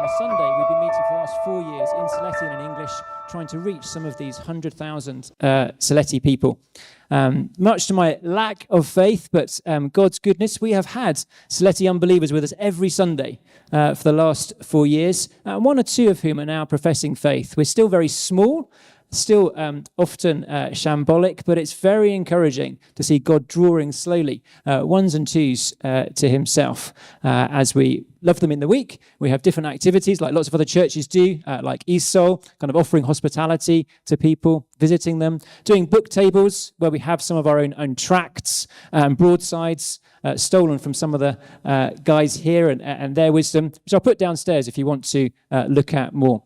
a Sunday, we've been meeting for the last 4 years in Silesian and English, trying to reach some of these 100,000 Sileti people. Much to my lack of faith, but God's goodness, we have had Sileti unbelievers with us every Sunday for the last 4 years, one or two of whom are now professing faith. We're still very small, still often shambolic, but it's very encouraging to see God drawing slowly ones and twos to himself as we love them in the week. We have different activities like lots of other churches do, like Esol, kind of offering hospitality to people, visiting them, doing book tables where we have some of our own tracts and broadsides stolen from some of the guys here and their wisdom, which I'll put downstairs if you want to look at more.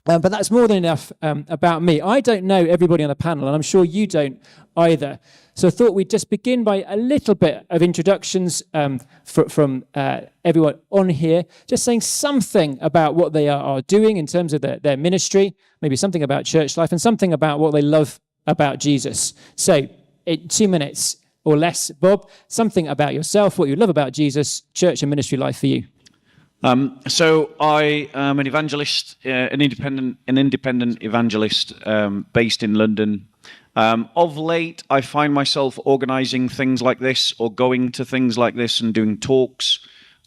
But that's more than enough about me. I don't know everybody on the panel, and I'm sure you don't either. So I thought we'd just begin by a little bit of introductions from everyone on here, just saying something about what they are doing in terms of their ministry, maybe something about church life, and something about what they love about Jesus. So in 2 minutes or less, Bob, something about yourself, what you love about Jesus, church and ministry life for you. So I am an evangelist, an independent evangelist based in London. Of late, I find myself organising things like this, or going to things like this and doing talks,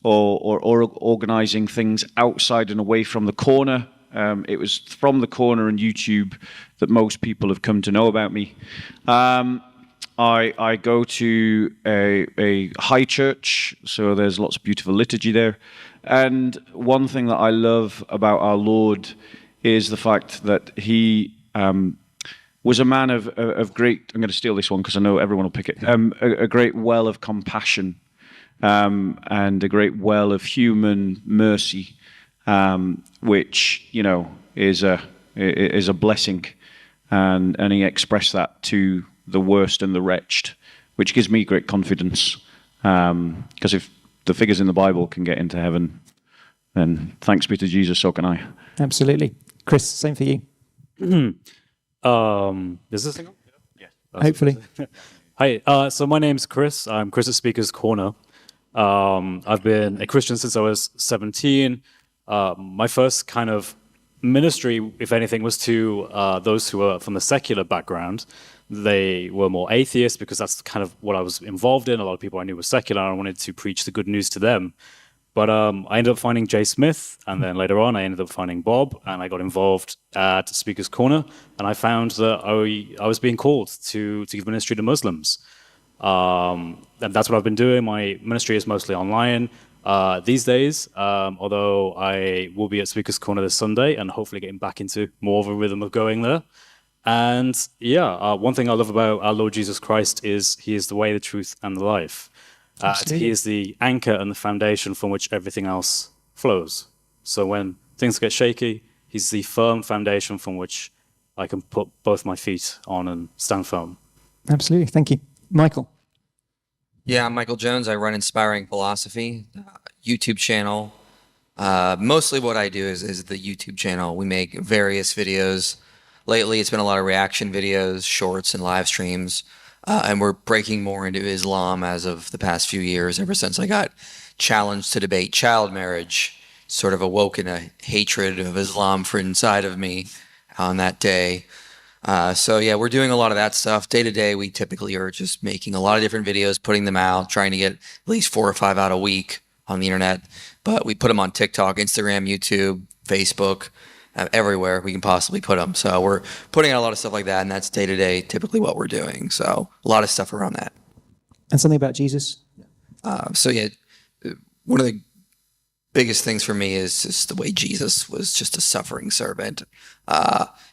or organising things outside and away from the corner. It was from the corner and YouTube that most people have come to know about me. I go to a high church, so there's lots of beautiful liturgy there. And one thing that I love about our Lord is the fact that he was a man of great, I'm going to steal this one because I know everyone will pick it, a great well of compassion and a great well of human mercy, which, you know, is a blessing. And he expressed that to the worst and the wretched, which gives me great confidence. Because if the figures in the Bible can get into heaven, then thanks be to Jesus, so can I. Absolutely. Chris, same for you. Is this thing on? Yeah. Hopefully. Hi, so my name's Chris. I'm Chris at Speaker's Corner. I've been a Christian since I was 17. My first kind of ministry, if anything, was to those who are from the secular background. They were more atheists because that's kind of what I was involved in. A lot of people I knew were secular, and I wanted to preach the good news to them. But I ended up finding Jay Smith, and then later on I ended up finding Bob, and I got involved at Speaker's Corner, and I found that I was being called to give ministry to Muslims. And that's what I've been doing. My ministry is mostly online these days, although I will be at Speaker's Corner this Sunday and hopefully getting back into more of a rhythm of going there. And yeah, one thing I love about our Lord Jesus Christ is he is the way, the truth, and the life. He is the anchor and the foundation from which everything else flows. So when things get shaky, he's the firm foundation from which I can put both my feet on and stand firm. Absolutely. Thank you. Michael. Yeah, I'm Michael Jones. I run Inspiring Philosophy, YouTube channel. Mostly what I do is the YouTube channel. We make various videos. Lately, it's been a lot of reaction videos, shorts, and live streams. And we're breaking more into Islam as of the past few years, ever since I got challenged to debate child marriage, sort of awoken a hatred of Islam for inside of me on that day. So yeah, we're doing a lot of that stuff. Day to day, we typically are just making a lot of different videos, putting them out, trying to get at least 4 or 5 out a week on the internet. But we put them on TikTok, Instagram, YouTube, Facebook, everywhere we can possibly put them. So we're putting out a lot of stuff like that, and that's day to day typically what we're doing. So a lot of stuff around that. And something about Jesus? So yeah, one of the biggest things for me is just the way Jesus was just a suffering servant.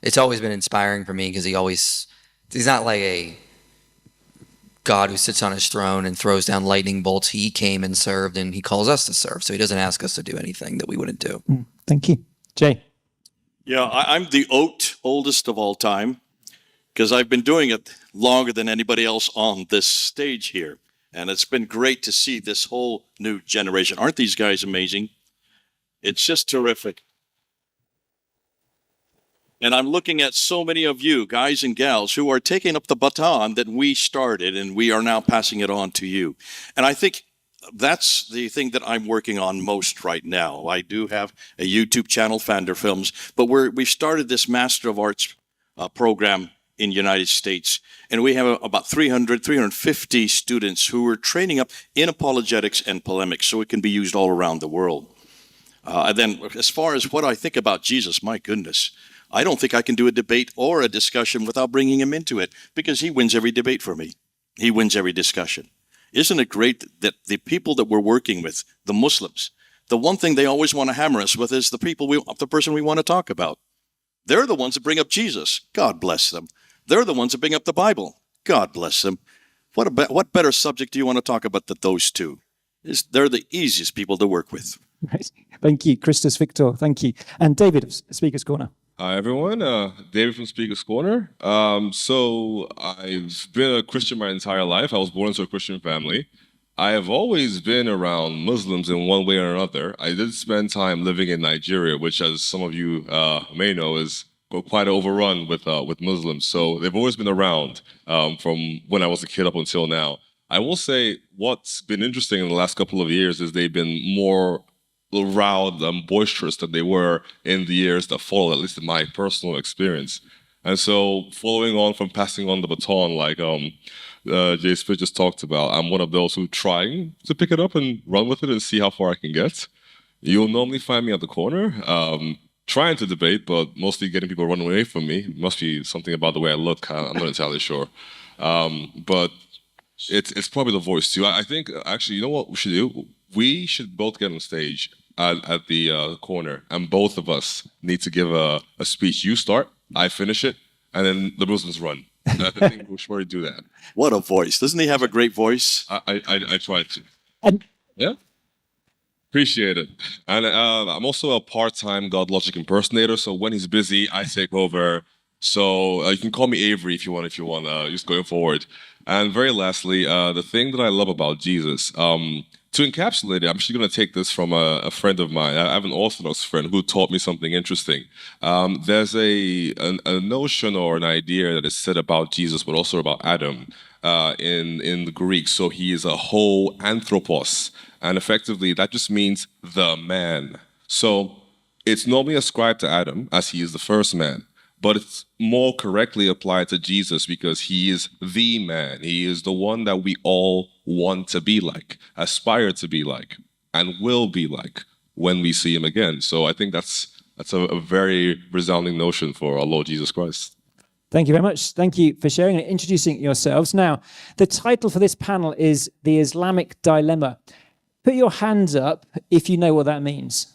It's always been inspiring for me because he's not like a God who sits on his throne and throws down lightning bolts. He came and served, and he calls us to serve. So he doesn't ask us to do anything that we wouldn't do. Thank you. Jay. Yeah, I'm the oldest of all time because I've been doing it longer than anybody else on this stage here. And it's been great to see this whole new generation. Aren't these guys amazing? It's just terrific. And I'm looking at so many of you, guys and gals, who are taking up the baton that we started, and we are now passing it on to you. And I think that's the thing that I'm working on most right now. I do have a YouTube channel, Fander Films, but we've started this Master of Arts program in the United States, and we have about 350 students who are training up in apologetics and polemics, so it can be used all around the world. And then as far as what I think about Jesus, my goodness, I don't think I can do a debate or a discussion without bringing him into it, because he wins every debate for me. He wins every discussion. Isn't it great that the people that we're working with, the Muslims, the one thing they always want to hammer us with is the person we want to talk about. They're the ones that bring up Jesus. God bless them. They're the ones that bring up the Bible. God bless them. What better subject do you want to talk about than those two? They're the easiest people to work with. Right. Thank you, Christus Victor. Thank you. And David of Speaker's Corner. Hi, everyone. David from Speaker's Corner. So I've been a Christian my entire life. I was born into a Christian family. I have always been around Muslims in one way or another. I did spend time living in Nigeria, which, as some of you may know, is quite overrun with Muslims. So they've always been around from when I was a kid up until now. I will say what's been interesting in the last couple of years is they've been more loud and boisterous than they were in the years that followed, at least in my personal experience. And so following on from passing on the baton, like Jay Spitz just talked about, I'm one of those who trying to pick it up and run with it and see how far I can get. You'll normally find me at the corner, trying to debate, but mostly getting people running away from me. It must be something about the way I look. I'm not entirely sure. But it's probably the voice too. I think, actually, you know what we should do? We should both get on stage at the corner, and both of us need to give a speech. You start, I finish it, and then the Muslims run. I think we'll surely do that. What a voice. Doesn't he have a great voice? I try to. And Yeah? Appreciate it. And I'm also a part-time God Logic impersonator, so when he's busy, I take over. So you can call me Avery if you want, just going forward. And very lastly, the thing that I love about Jesus, to encapsulate it, I'm actually going to take this from a friend of mine. I have an Orthodox friend who taught me something interesting. There's a notion or an idea that is said about Jesus, but also about Adam in the Greek. So he is a whole anthropos, and effectively that just means the man. So it's normally ascribed to Adam, as he is the first man. But it's more correctly applied to Jesus because he is the man. He is the one that we all want to be like, aspire to be like, and will be like when we see him again. So I think that's a very resounding notion for our Lord Jesus Christ. thank you very much. Thank you for sharing and introducing yourselves. Now, the title for this panel is The Islamic Dilemma. Put your hands up if you know what that means.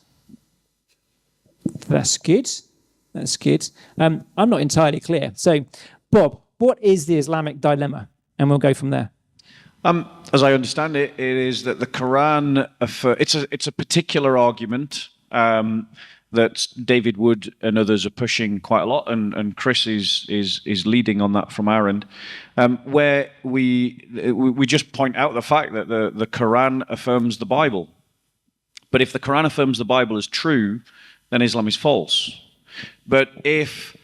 That's good. That's good. I'm not entirely clear. So, Bob, what is the Islamic dilemma? And we'll go from there. As I understand it, it is that the Quran, it's a particular argument that David Wood and others are pushing quite a lot, and Chris is leading on that from our end, where we just point out the fact that the Quran affirms the Bible. But if the Quran affirms the Bible as true, then Islam is false. But if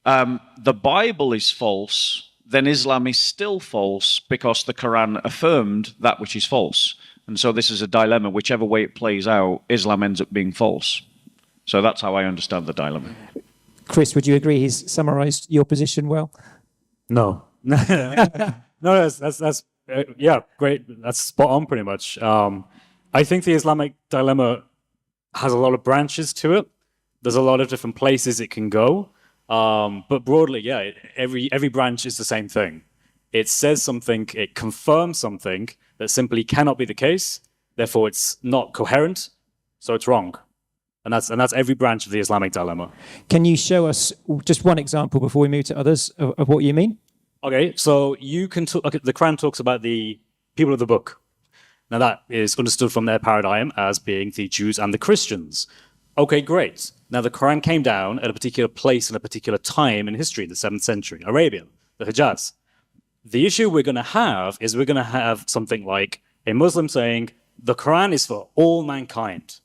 the Bible is false, then Islam is still false because the Quran affirmed that which is false. And so this is a dilemma. Whichever way it plays out, Islam ends up being false. So that's how I understand the dilemma. Chris, would you agree he's summarized your position well? No. No, that's yeah, great. That's spot on pretty much. I think the Islamic dilemma has a lot of branches to it. There's a lot of different places it can go. But broadly, yeah, every branch is the same thing. It says something, it confirms something that simply cannot be the case. Therefore, it's not coherent, so it's wrong. And that's every branch of the Islamic dilemma. Can you show us just one example before we move to others of what you mean? Okay, so you can the Quran talks about the people of the book. Now that is understood from their paradigm as being the Jews and the Christians. Okay, great. Now the Quran came down at a particular place and a particular time in history, the 7th century, Arabia, the Hijaz. The issue we're going to have is we're going to have something like a Muslim saying, the Quran is for all mankind.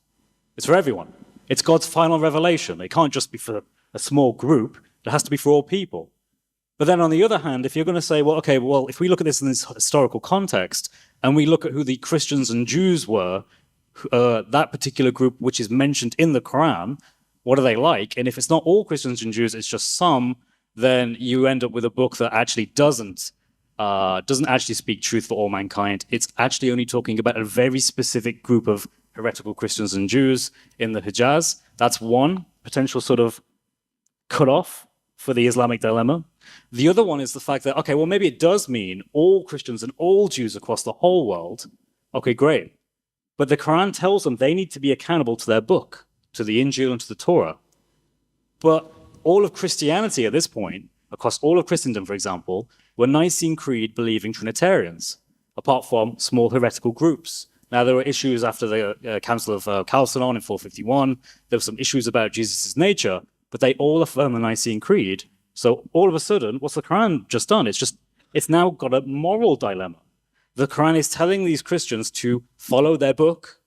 It's for everyone. It's God's final revelation. It can't just be for a small group. It has to be for all people. But then on the other hand, if you're going to say, well, okay, well, if we look at this in this historical context, and we look at who the Christians and Jews were, that particular group which is mentioned in the Quran, what are they like? And if it's not all Christians and Jews, it's just some, then you end up with a book that actually doesn't actually speak truth for all mankind. It's actually only talking about a very specific group of heretical Christians and Jews in the Hijaz. That's one potential sort of cutoff for the Islamic dilemma. The other one is the fact that, okay, well, maybe it does mean all Christians and all Jews across the whole world. Okay, great. But the Quran tells them they need to be accountable to their book, to the Injil and to the Torah. But all of Christianity at this point, across all of Christendom, for example, were Nicene Creed believing Trinitarians, apart from small heretical groups. Now, there were issues after the Council of Chalcedon in 451. There were some issues about Jesus' nature, but they all affirm the Nicene Creed. So all of a sudden, what's the Quran just done? It's now got a moral dilemma. The Quran is telling these Christians to follow their book,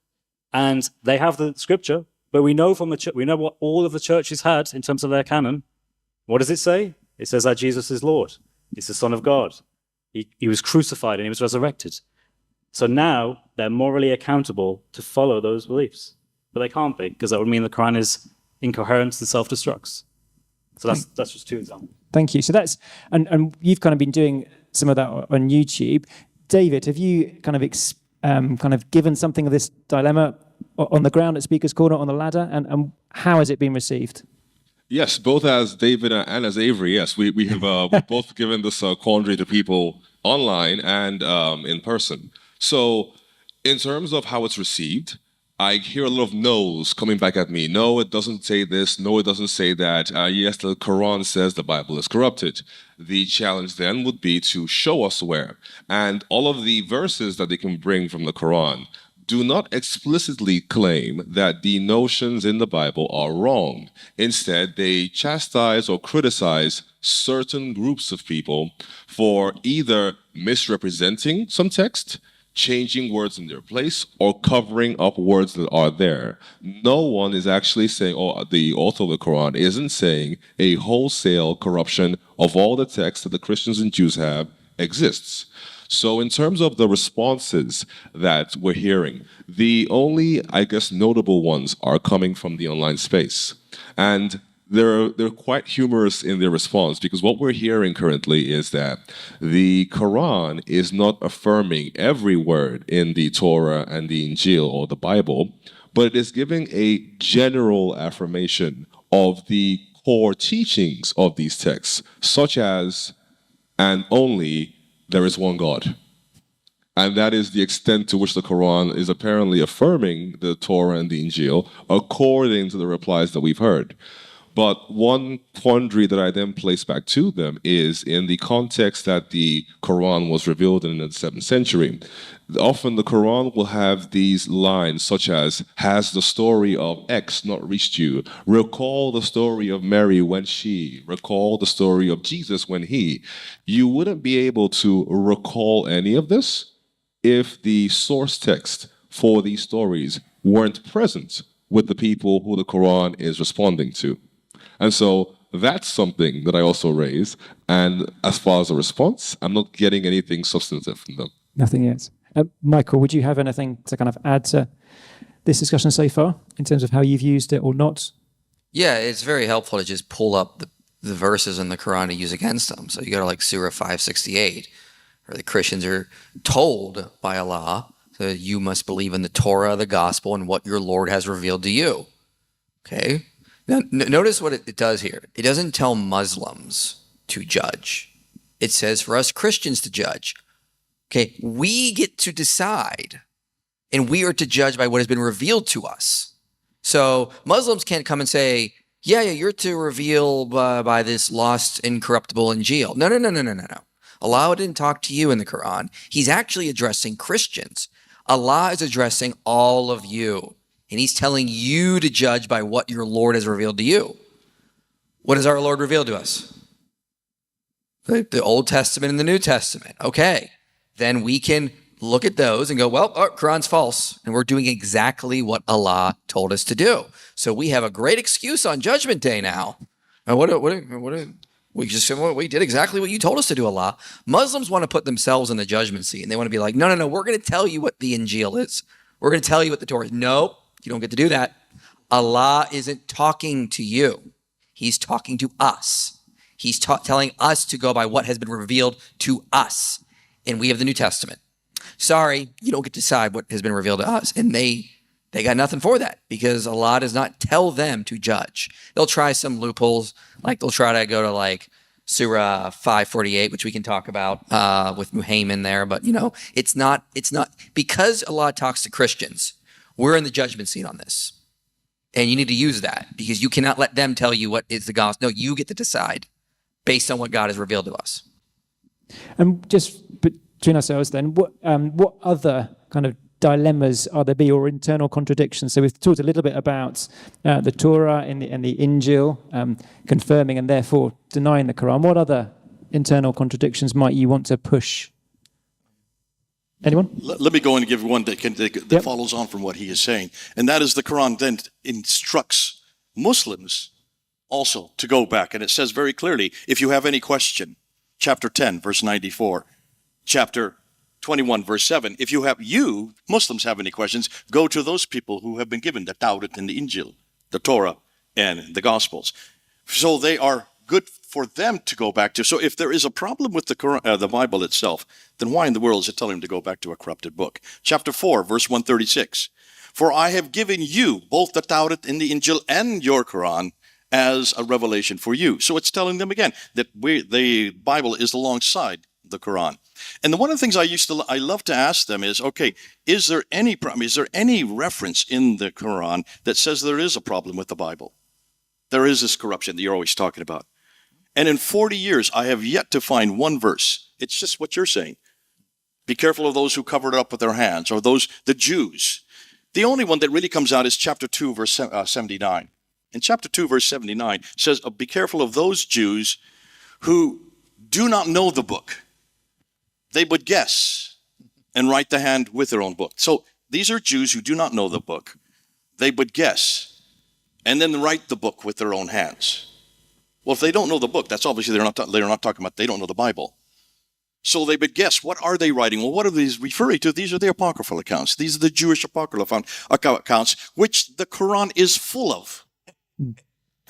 and they have the scripture, but we know we know what all of the churches had in terms of their canon. What does it say? It says that Jesus is Lord. He's the Son of God. He was crucified and he was resurrected. So now they're morally accountable to follow those beliefs. But they can't be, because that would mean the Quran is incoherent and self-destructs. So that's just two examples. Thank you. So that's, and you've kind of been doing some of that on YouTube. David, have you kind of given something of this dilemma on the ground at Speaker's Corner on the ladder, and how has it been received? Yes, both as David and as Avery. Yes, we have we've both given this quandary to people online and in person. So, in terms of how it's received, I hear a lot of no's coming back at me. No, it doesn't say this. No, it doesn't say that. Yes, the Quran says the Bible is corrupted. The challenge then would be to show us where. And all of the verses that they can bring from the Quran do not explicitly claim that the notions in the Bible are wrong. Instead, they chastise or criticize certain groups of people for either misrepresenting some text, changing words in their place, or covering up words that are there. No one is actually saying, or the author of the Quran isn't saying a wholesale corruption of all the texts that the Christians and Jews have exists. So in terms of the responses that we're hearing, the only, I guess, notable ones are coming from the online space. And they're quite humorous in their response, because what we're hearing currently is that the Quran is not affirming every word in the Torah and the Injil or the Bible, but it is giving a general affirmation of the core teachings of these texts, such as, and only, there is one God. And that is the extent to which the Quran is apparently affirming the Torah and the Injil, according to the replies that we've heard. But one quandary that I then place back to them is in the context that the Quran was revealed in the 7th century. Often the Quran will have these lines such as, has the story of X not reached you? Recall the story of Mary when she, recall the story of Jesus when he. You wouldn't be able to recall any of this if the source text for these stories weren't present with the people who the Quran is responding to. And so that's something that I also raise. And as far as a response, I'm not getting anything substantive from them. Nothing yet. Michael, would you have anything to kind of add to this discussion so far in terms of how you've used it or not? Yeah, it's very helpful to just pull up the verses in the Quran to use against them. So you go to like Surah 568, where the Christians are told by Allah that you must believe in the Torah, the gospel, and what your Lord has revealed to you. Okay? Now, notice what it does here. It doesn't tell Muslims to judge. It says for us Christians to judge. Okay, we get to decide, and we are to judge by what has been revealed to us. So Muslims can't come and say, yeah, you're to reveal by this lost, incorruptible Injil. No. Allah didn't talk to you in the Quran. He's actually addressing Christians. Allah is addressing all of you. And he's telling you to judge by what your Lord has revealed to you. What has our Lord revealed to us? The Old Testament and the New Testament. Okay. Then we can look at those and go, well, Quran's false. And we're doing exactly what Allah told us to do. So we have a great excuse on Judgment Day now. What We just said, well, we did exactly what you told us to do, Allah. Muslims want to put themselves in the judgment seat, and they want to be like, no, we're going to tell you what the Injil is. We're going to tell you what the Torah is. No, you don't get to do that. Allah isn't talking to you. He's talking to us. He's telling us to go by what has been revealed to us. And we have the New Testament. Sorry, you don't get to decide what has been revealed to us. And they got nothing for that because Allah does not tell them to judge. They'll try some loopholes, like they'll try to go to like Surah 548, which we can talk about with Muhammad there. But it's not because Allah talks to Christians. We're in the judgment seat on this, and you need to use that because you cannot let them tell you what is the gospel. No, you get to decide based on what God has revealed to us. And just between ourselves, then, what other kind of dilemmas are there be or internal contradictions? So we've talked a little bit about the Torah and the Injil confirming and therefore denying the Quran. What other internal contradictions might you want to push? Anyone? Let me go and give one that follows on from what he is saying. And that is the Quran then instructs Muslims also to go back. And it says very clearly, if you have any question, chapter 10, verse 94, chapter 21, verse 7, if you Muslims have any questions, go to those people who have been given the Tawrat and the Injil, the Torah and the Gospels. So they are good for them to go back to. So if there is a problem with the Quran, the Bible itself, then why in the world is it telling them to go back to a corrupted book? Chapter 4, verse 136, for I have given you both the Tawrat and the Injil and your Quran as a revelation for you. So it's telling them again that the Bible is alongside the Quran. And one of the things I love to ask them is, okay, is there any reference in the Quran that says there is a problem with the Bible? There is this corruption that you're always talking about. And in 40 years, I have yet to find one verse. It's just what you're saying. Be careful of those who cover it up with their hands, or the Jews. The only one that really comes out is chapter 2, verse 79. And chapter 2, verse 79 says, be careful of those Jews who do not know the book. They would guess and write the hand with their own book. So these are Jews who do not know the book. They would guess and then write the book with their own hands. Well, if they don't know the book, that's obviously they're not talking about they don't know the Bible. So they would guess, what are they writing? Well, what are these referring to? These are the apocryphal accounts. These are the Jewish apocryphal accounts, which the Quran is full of.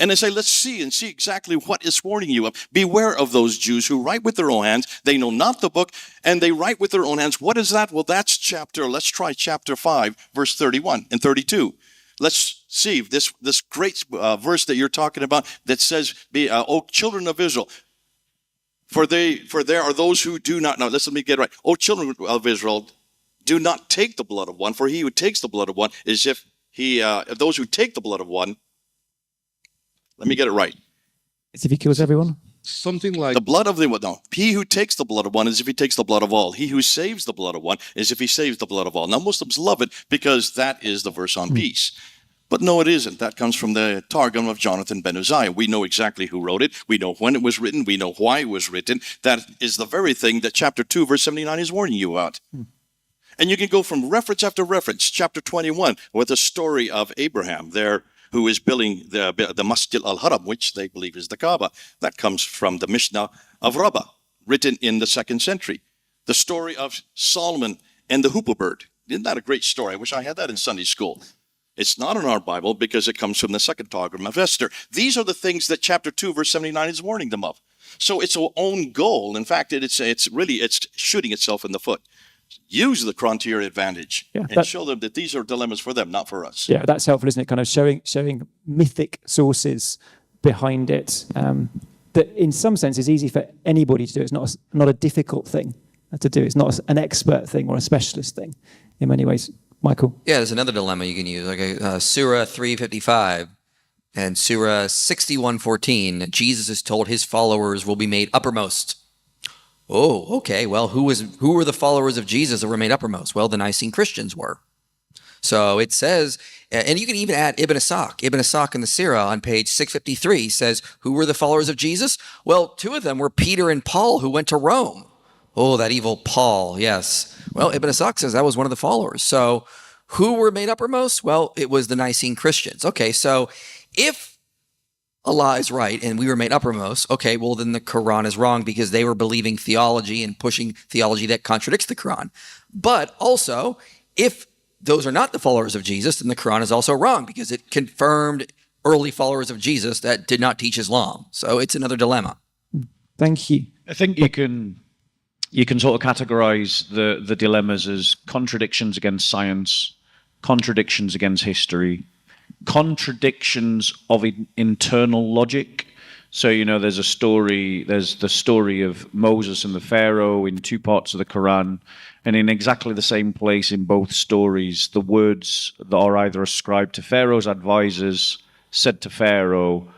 And they say, let's see exactly what is warning you of. Beware of those Jews who write with their own hands. They know not the book, and they write with their own hands. What is that? Well, let's try chapter 5, verse 31 and 32. Let's see this great verse that you're talking about that says, O children of Israel, for there are those who do not know. Let me get it right. O children of Israel, do not take the blood of one, for he who takes the blood of one is if those who take the blood of one, let me get it right. As if he kills everyone? Something like the blood of the one. No. He who takes the blood of one is if he takes the blood of all. He who saves the blood of one is if he saves the blood of all. Now, Muslims love it because that is the verse on peace. But no, it isn't. That comes from the Targum of Jonathan ben Uzziah. We know exactly who wrote it. We know when it was written. We know why it was written. That is the very thing that chapter 2, verse 79 is warning you about. And you can go from reference after reference. Chapter 21, with the story of Abraham there, who is building the Masjid al-Haram, which they believe is the Kaaba. That comes from the Mishnah of Rabbah, written in the 2nd century. The story of Solomon and the hoopoe bird. Isn't that a great story? I wish I had that in Sunday school. It's not in our Bible because it comes from the 2nd Targum of Esther. These are the things that chapter 2, verse 79 is warning them of. So it's our own goal. In fact, it's shooting itself in the foot. Use the Quran to your advantage and show them that these are dilemmas for them, not for us. Yeah, that's helpful, isn't it? Kind of showing mythic sources behind it. That in some sense is easy for anybody to do. It's not a difficult thing to do. It's not an expert thing or a specialist thing in many ways. Michael? Yeah, there's another dilemma you can use, like Surah 355 and Surah 61:14. Jesus is told his followers will be made uppermost. Oh, okay. Well, who were the followers of Jesus that were made uppermost? Well, the Nicene Christians were. So it says, and you can even add Ibn Ishaq. Ibn Ishaq in the Sirah on page 653 says, who were the followers of Jesus? Well, 2 of them were Peter and Paul, who went to Rome. Oh, that evil Paul, yes. Well, Ibn Ishaq says that was one of the followers. So who were made uppermost? Well, it was the Nicene Christians. Okay, so if Allah is right and we were made uppermost, okay, well, then the Quran is wrong because they were believing theology and pushing theology that contradicts the Quran. But also, if those are not the followers of Jesus, then the Quran is also wrong because it confirmed early followers of Jesus that did not teach Islam. So it's another dilemma. Thank you. I think you can sort of categorize the dilemmas as contradictions against science, contradictions against history, contradictions of internal logic. So, there's the story of Moses and the Pharaoh in two parts of the Quran, and in exactly the same place in both stories, the words that are either ascribed to Pharaoh's advisors said to Pharaoh,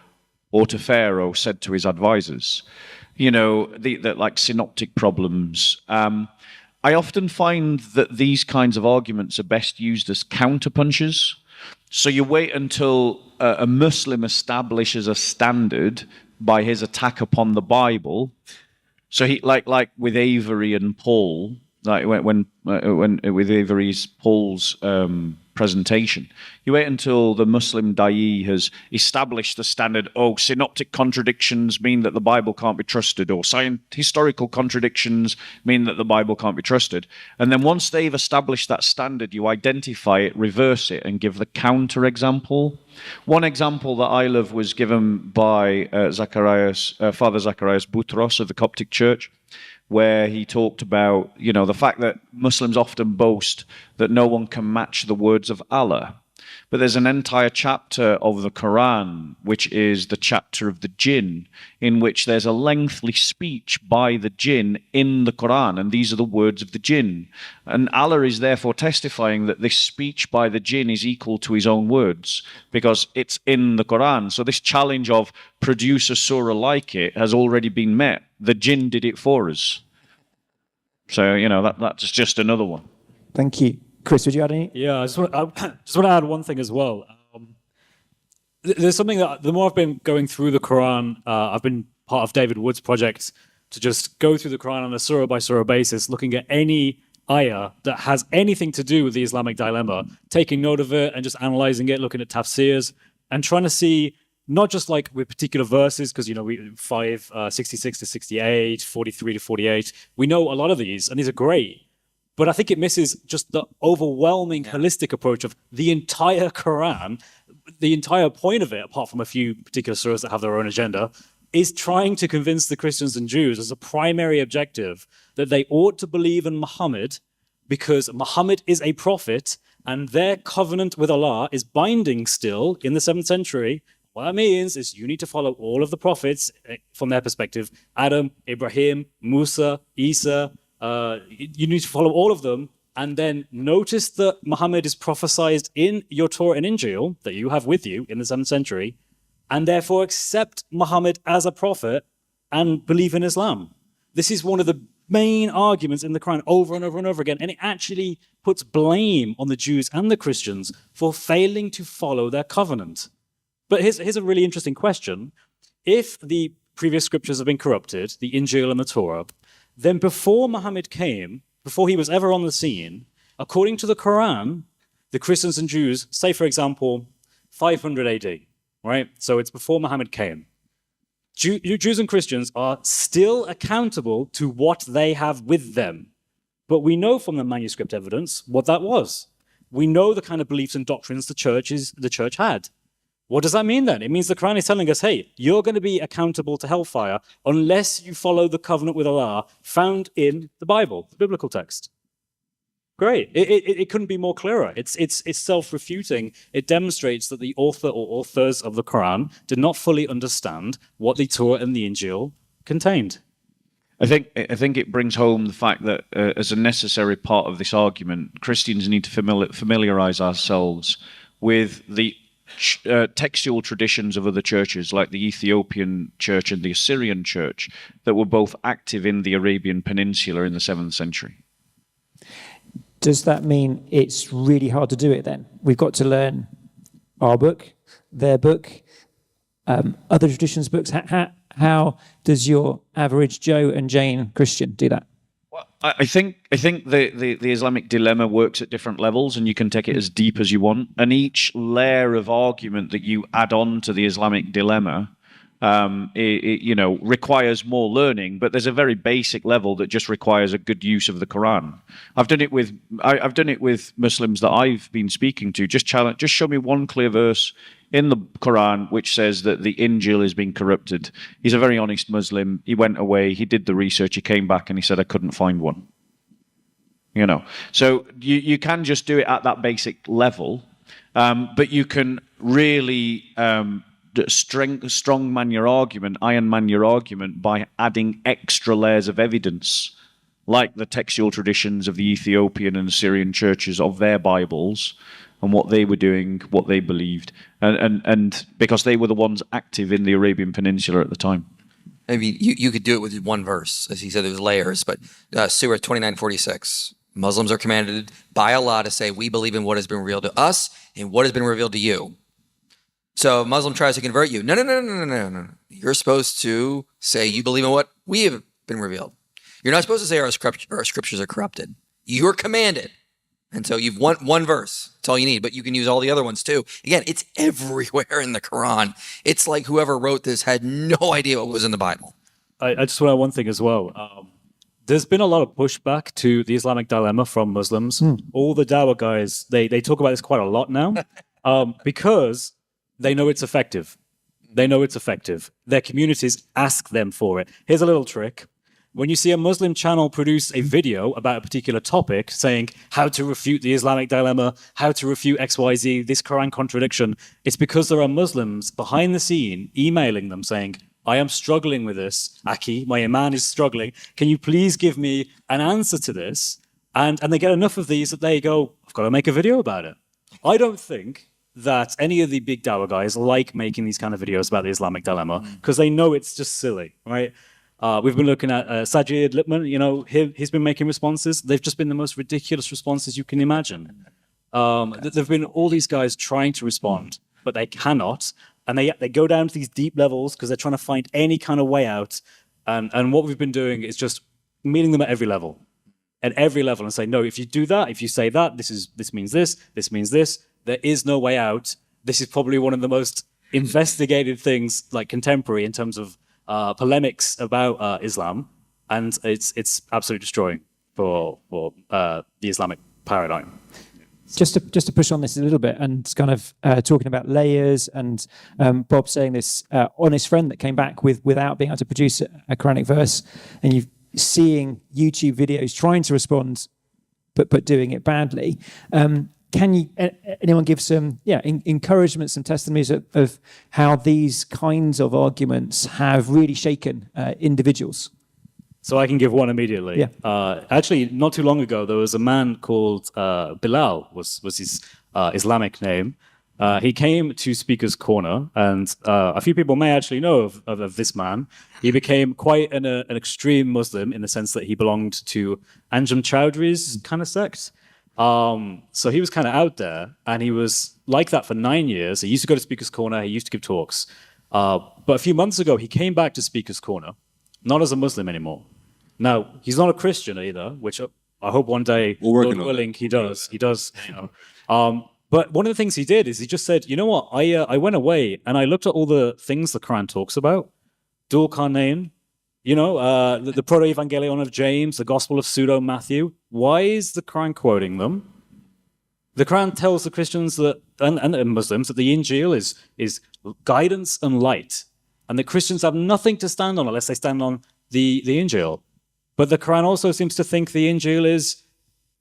or to Pharaoh said to his advisors. The like synoptic problems. I often find that these kinds of arguments are best used as counterpunches. So you wait until a Muslim establishes a standard by his attack upon the Bible. So he like with Avery and Paul, like when with Avery's Paul's presentation, you wait until the Muslim da'i has established the standard. Oh, synoptic contradictions mean that the Bible can't be trusted, or historical contradictions mean that the Bible can't be trusted. And then once they've established that standard, you identify it, reverse it, and give the counter example. One example that I love was given by Father Zacharias Boutros of the Coptic Church, where he talked about, the fact that Muslims often boast that no one can match the words of Allah. But there's an entire chapter of the Quran, which is the chapter of the jinn, in which there's a lengthy speech by the jinn in the Quran, and these are the words of the jinn. And Allah is therefore testifying that this speech by the jinn is equal to his own words, because it's in the Quran. So this challenge of produce a surah like it has already been met. The jinn did it for us. So, that's just another one. Thank you. Chris, would you add any? Yeah, I just want to add one thing as well. There's something that the more I've been going through the Quran, I've been part of David Wood's project to just go through the Quran on a surah by surah basis, looking at any ayah that has anything to do with the Islamic dilemma, taking note of it and just analyzing it, looking at tafsirs, and trying to see not just like with particular verses, because we 66 to 68, 43 to 48. We know a lot of these, and these are great. But I think it misses just the overwhelming holistic approach of the entire Quran. The entire point of it, apart from a few particular surahs that have their own agenda, is trying to convince the Christians and Jews as a primary objective that they ought to believe in Muhammad because Muhammad is a prophet and their covenant with Allah is binding still in the 7th century. What that means is you need to follow all of the prophets from their perspective. Adam, Ibrahim, Musa, Isa. You need to follow all of them, and then notice that Muhammad is prophesied in your Torah and Injil that you have with you in the 7th century, and therefore accept Muhammad as a prophet and believe in Islam. This is one of the main arguments in the Quran over and over and over again, and it actually puts blame on the Jews and the Christians for failing to follow their covenant. But here's a really interesting question. If the previous scriptures have been corrupted, the Injil and the Torah, then before Muhammad came, before he was ever on the scene, according to the Quran, the Christians and Jews, say for example, 500 AD, right? So it's before Muhammad came. Jews and Christians are still accountable to what they have with them. But we know from the manuscript evidence what that was. We know the kind of beliefs and doctrines the church had. What does that mean then? It means the Quran is telling us, hey, you're going to be accountable to hellfire unless you follow the covenant with Allah found in the Bible, the biblical text. Great. It couldn't be more clearer. It's self-refuting. It demonstrates that the author or authors of the Quran did not fully understand what the Torah and the Injil contained. I think it brings home the fact that as a necessary part of this argument, Christians need to familiarize ourselves with the textual traditions of other churches, like the Ethiopian church and the Assyrian church, that were both active in the Arabian Peninsula in the 7th century. Does that mean it's really hard to do it then? We've got to learn our book, their book, other traditions' books. How does your average Joe and Jane Christian do that? I think the Islamic dilemma works at different levels, and you can take it as deep as you want. And each layer of argument that you add on to the Islamic dilemma, requires more learning. But there's a very basic level that just requires a good use of the Quran. I've done it with Muslims that I've been speaking to. Just show me one clear verse in the Quran which says that the Injil is being corrupted. He's a very honest Muslim. He went away, he did the research, he came back and he said, I couldn't find one. So you can just do it at that basic level, but you can really strong man your argument, iron man your argument by adding extra layers of evidence, like the textual traditions of the Ethiopian and Syrian churches of their Bibles, and what they were doing, what they believed, and because they were the ones active in the Arabian Peninsula at the time. I mean, you could do it with one verse, as he said, there's layers, but Surah 29:46, Muslims are commanded by Allah to say, we believe in what has been revealed to us and what has been revealed to you. So a Muslim tries to convert you. No. You're supposed to say you believe in what we have been revealed. You're not supposed to say our scriptures are corrupted. You're commanded. And so you've one verse. That's all you need. But you can use all the other ones too. Again, it's everywhere in the Quran. It's like whoever wrote this had no idea what was in the Bible. I just want to add one thing as well. There's been a lot of pushback to the Islamic dilemma from Muslims. All the Dawah guys, they talk about this quite a lot now because they know it's effective. They know it's effective. Their communities ask them for it. Here's a little trick. When you see a Muslim channel produce a video about a particular topic saying how to refute the Islamic dilemma, how to refute XYZ, this Quran contradiction, it's because there are Muslims behind the scene emailing them saying, I am struggling with this, Aki, my iman is struggling. Can you please give me an answer to this? And they get enough of these that they go, I've got to make a video about it. I don't think that any of the big Dawah guys like making these kind of videos about the Islamic dilemma because they know it's just silly, right? We've been looking at Sajid Lipman, he's been making responses. They've just been the most ridiculous responses you can imagine. There've been all these guys trying to respond, but they cannot. And they go down to these deep levels because they're trying to find any kind of way out. And what we've been doing is just meeting them at every level. At every level and say, no, if you do that, if you say that, this means this means this, there is no way out. This is probably one of the most investigated things, like contemporary, in terms of polemics about Islam, and it's absolutely destroying for the Islamic paradigm. Just to push on this a little bit, and kind of talking about layers, and Bob saying this honest friend that came back without being able to produce a Quranic verse, and you seeing YouTube videos trying to respond, but doing it badly. Can you anyone give some encouragement, some testimonies of how these kinds of arguments have really shaken individuals? So I can give one immediately. Yeah. Actually, not too long ago, there was a man called Bilal, was his Islamic name. He came to Speaker's Corner, and a few people may actually know of this man. He became quite an extreme Muslim in the sense that he belonged to Anjem Chowdhury's kind of sect. So he was kind of out there, and he was like that for 9 years. He used to go to Speaker's Corner. He used to give talks. But a few months ago, he came back to Speaker's Corner, not as a Muslim anymore. Now, he's not a Christian either, which I hope one day, Lord willing, he does. He does, But one of the things he did is he just said, you know what, I went away and I looked at all the things the Quran talks about. Dul Qarnayn, the Proto-Evangelion of James, the Gospel of Pseudo-Matthew. Why is the Quran quoting them? The Quran tells the Christians that and Muslims that the Injil is guidance and light, and the Christians have nothing to stand on unless they stand on the Injil. But the Quran also seems to think the Injil is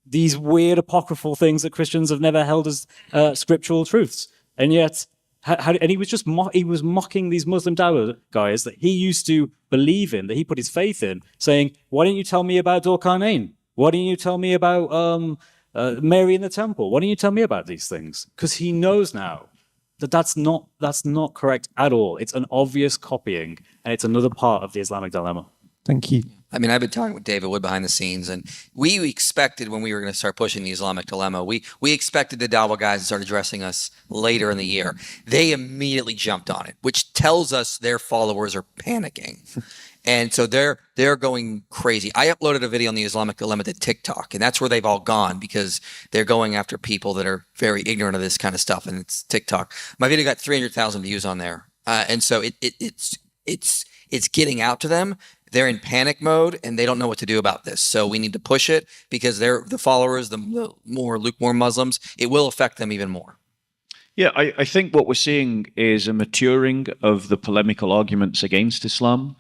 these weird apocryphal things that Christians have never held as scriptural truths, and yet. And he was just mocking these Muslim Dawah guys that he used to believe in, that he put his faith in, saying, "Why didn't you tell me about Dul Qarnayn? Why didn't you tell me about Mary in the temple? Why didn't you tell me about these things?" Because he knows now that that's not correct at all. It's an obvious copying, and it's another part of the Islamic dilemma. Thank you. I mean, I've been talking with David Wood behind the scenes, and we expected when we were going to start pushing the Islamic dilemma, we expected the Dawah guys to start addressing us later in the year. They immediately jumped on it, which tells us their followers are panicking. And so they're going crazy. I uploaded a video on the Islamic dilemma to TikTok, and that's where they've all gone because they're going after people that are very ignorant of this kind of stuff. And it's TikTok. My video got 300,000 views on there, and so it's getting out to them. They're in panic mode and they don't know what to do about this. So we need to push it because they're the followers, the more lukewarm Muslims. It will affect them even more. Yeah, I think what we're seeing is a maturing of the polemical arguments against Islam.